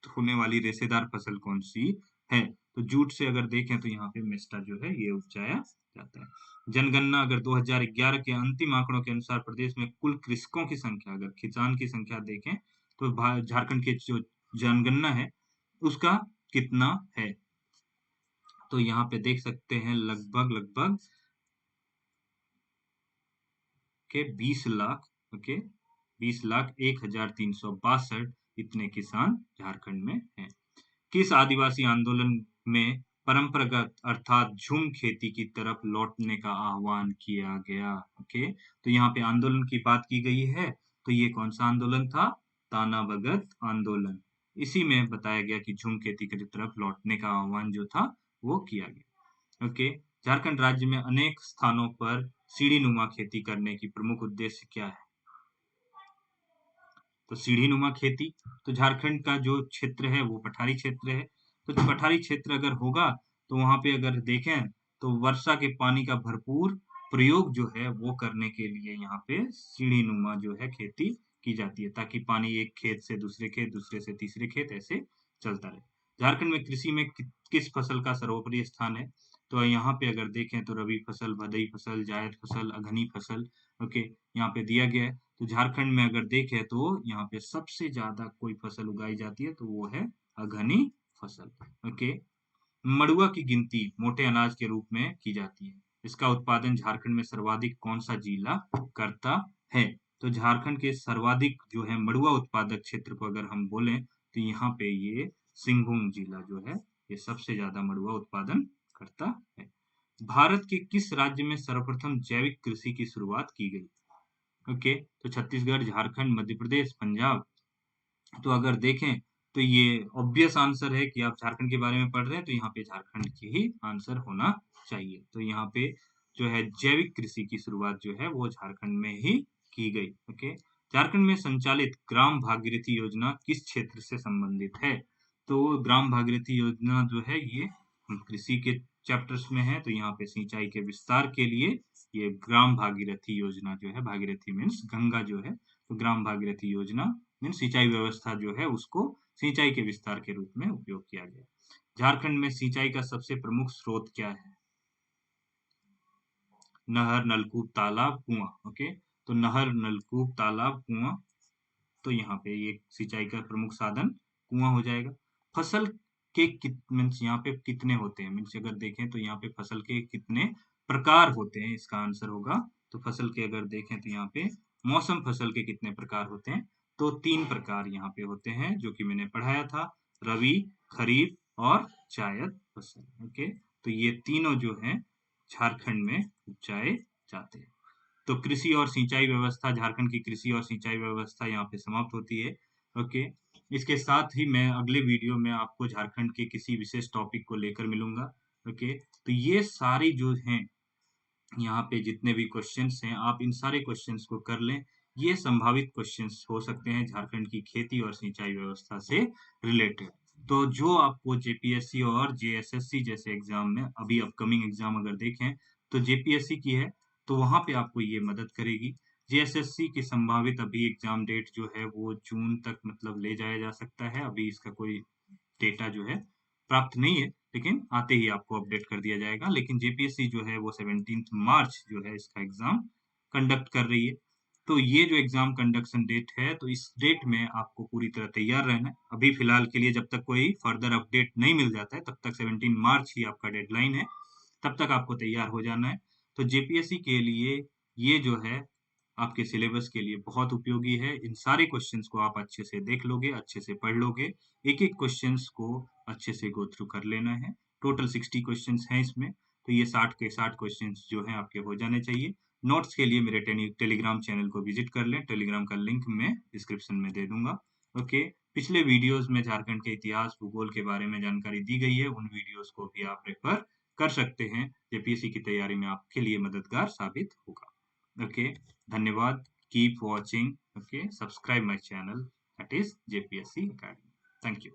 होने वाली रेशेदार फसल कौन सी है, तो जूट से अगर देखें तो यहाँ पे मेस्टा जो है ये उपजाया जाता है। जनगणना अगर 2011 के अंतिम आंकड़ों के अनुसार प्रदेश में कुल कृषकों की संख्या अगर किसान की संख्या देखें तो झारखंड के जो जनगणना है उसका कितना है, तो यहाँ पे देख सकते हैं लगभग लगभग के 20 लाख। ओके, 20,01,362 इतने किसान झारखंड में हैं। किस आदिवासी आंदोलन में परंपरागत अर्थात झूम खेती की तरफ लौटने का आह्वान किया गया, ओके, तो यहाँ पे आंदोलन की बात की गई है, तो ये कौन सा आंदोलन था, ताना भगत आंदोलन। इसी में बताया गया कि झूम खेती की तरफ लौटने का आह्वान जो था वो किया गया। ओके, झारखंड राज्य में अनेक स्थानों पर सीढ़ी नुमा खेती करने की प्रमुख उद्देश्य क्या है, तो सीढ़ी नुमा खेती, तो झारखंड का जो क्षेत्र है वो पठारी क्षेत्र है, तो पठारी क्षेत्र अगर होगा तो वहां पे अगर देखें तो वर्षा के पानी का भरपूर प्रयोग जो है वो करने के लिए यहाँ पे सीढ़ी नुमा जो है खेती की जाती है, ताकि पानी एक खेत से दूसरे खेत, दूसरे से तीसरे खेत ऐसे चलता रहे। झारखंड में कृषि में किस फसल का सर्वोपरि स्थान है? तो यहाँ पे अगर देखें तो रबी फसल, भदई फसल, जायद फसल, अघनी फसल, ओके, यहाँ पे दिया गया है। तो झारखंड में अगर देखें तो यहाँ पे सबसे ज्यादा कोई फसल उगाई जाती है तो वो है अघनी फसल, ओके। मड़ुआ की गिनती मोटे अनाज के रूप में की जाती है। इसका उत्पादन झारखंड में सर्वाधिक कौन सा जिला करता है? तो झारखंड के सर्वाधिक जो है मड़ुआ उत्पादक क्षेत्र को अगर हम बोलें तो यहाँ पे ये सिंहभूम जिला जो है ये सबसे ज्यादा मड़ुआ उत्पादन करता है। भारत के किस राज्य में सर्वप्रथम जैविक कृषि की शुरुआत की गई? ओके, तो छत्तीसगढ़, झारखंड, मध्य प्रदेश, पंजाब। तो अगर देखें तो ये ऑब्वियस आंसर है कि आप झारखंड के बारे में पढ़ रहे हैं तो यहाँ पे झारखंड की ही आंसर होना चाहिए। तो यहाँ पे जो है जैविक कृषि की शुरुआत जो है वो झारखंड में ही की गई, ओके। झारखंड में संचालित ग्राम भागीरथी योजना किस क्षेत्र से संबंधित है? तो ग्राम भागीरथी योजना जो है ये कृषि के चैप्टर्स में है, तो यहाँ पे सिंचाई के विस्तार के लिए ये ग्राम भागीरथी योजना जो है, भागीरथी मीन्स गंगा जो है, तो ग्राम भागीरथी योजना मीन्स सिंचाई व्यवस्था जो है उसको सिंचाई के विस्तार के रूप में उपयोग किया गया। झारखंड में सिंचाई का सबसे प्रमुख स्रोत क्या है? नहर, नलकूप, तालाब, कुआं, ओके। तो नहर, नलकूप, तालाब, कुआं, तो यहाँ पे ये सिंचाई का प्रमुख साधन कुआं हो जाएगा। फसल के मीन्स यहाँ पे कितने होते हैं? मीन्स अगर देखें तो यहाँ पे फसल के कितने प्रकार होते हैं, इसका आंसर होगा। तो फसल के अगर देखें तो यहाँ पे मौसम फसल के कितने प्रकार होते हैं? तो 3 प्रकार यहाँ पे होते हैं जो कि मैंने पढ़ाया था, रबी, खरीफ और जायद फसल, ओके। तो ये तीनों जो हैं झारखंड में उपजाए जाते हैं। तो कृषि और सिंचाई व्यवस्था, झारखंड की कृषि और सिंचाई व्यवस्था यहाँ पे समाप्त होती है, ओके। इसके साथ ही मैं अगले वीडियो में आपको झारखंड के किसी विशेष टॉपिक को लेकर मिलूंगा, ओके। तो ये सारी जो हैं यहाँ पे जितने भी क्वेश्चंस हैं आप इन सारे क्वेश्चंस को कर लें। ये संभावित क्वेश्चंस हो सकते हैं झारखंड की खेती और सिंचाई व्यवस्था से रिलेटेड। तो जो आपको जेपीएससी और जेएसएससी जैसे एग्जाम में अभी अपकमिंग एग्जाम अगर देखें तो जेपीएससी की है तो वहां पे आपको ये मदद करेगी। जेएसएससी की संभावित अभी एग्जाम डेट जो है वो जून तक मतलब ले जाया जा सकता है। अभी इसका कोई डेटा जो है प्राप्त नहीं है, लेकिन आते ही आपको अपडेट कर दिया जाएगा। लेकिन जेपीएससी जो है वो 17 मार्च जो है इसका एग्जाम कंडक्ट कर रही है। तो ये जो एग्जाम कंडक्शन डेट है तो इस डेट में आपको पूरी तरह तैयार रहना है। अभी फिलहाल के लिए जब तक कोई फर्दर अपडेट नहीं मिल जाता है तब तक 17 मार्च ही आपका डेडलाइन है, तब तक आपको तैयार हो जाना है। तो जेपीएससी के लिए ये जो है आपके सिलेबस के लिए बहुत उपयोगी है। इन सारे क्वेश्चंस को आप अच्छे से देख लोगे, अच्छे से पढ़ लोगे, एक एक क्वेश्चंस को अच्छे से गो थ्रू कर लेना है। टोटल 60 क्वेश्चंस हैं इसमें, तो ये 60 के 60 क्वेश्चंस जो हैं आपके हो जाने चाहिए। नोट्स के लिए मेरे टेलीग्राम चैनल को विजिट कर लें, टेलीग्राम का लिंक मैं डिस्क्रिप्शन में दे दूंगा, ओके। पिछले वीडियोस में झारखंड के इतिहास भूगोल के बारे में जानकारी दी गई है, उन वीडियोस को भी आप रेफर कर सकते हैं। जेपीएससी की तैयारी में आपके लिए मददगार साबित होगा, ओके। धन्यवाद, keep watching, okay, subscribe my channel, that is JPSC academy. Thank you.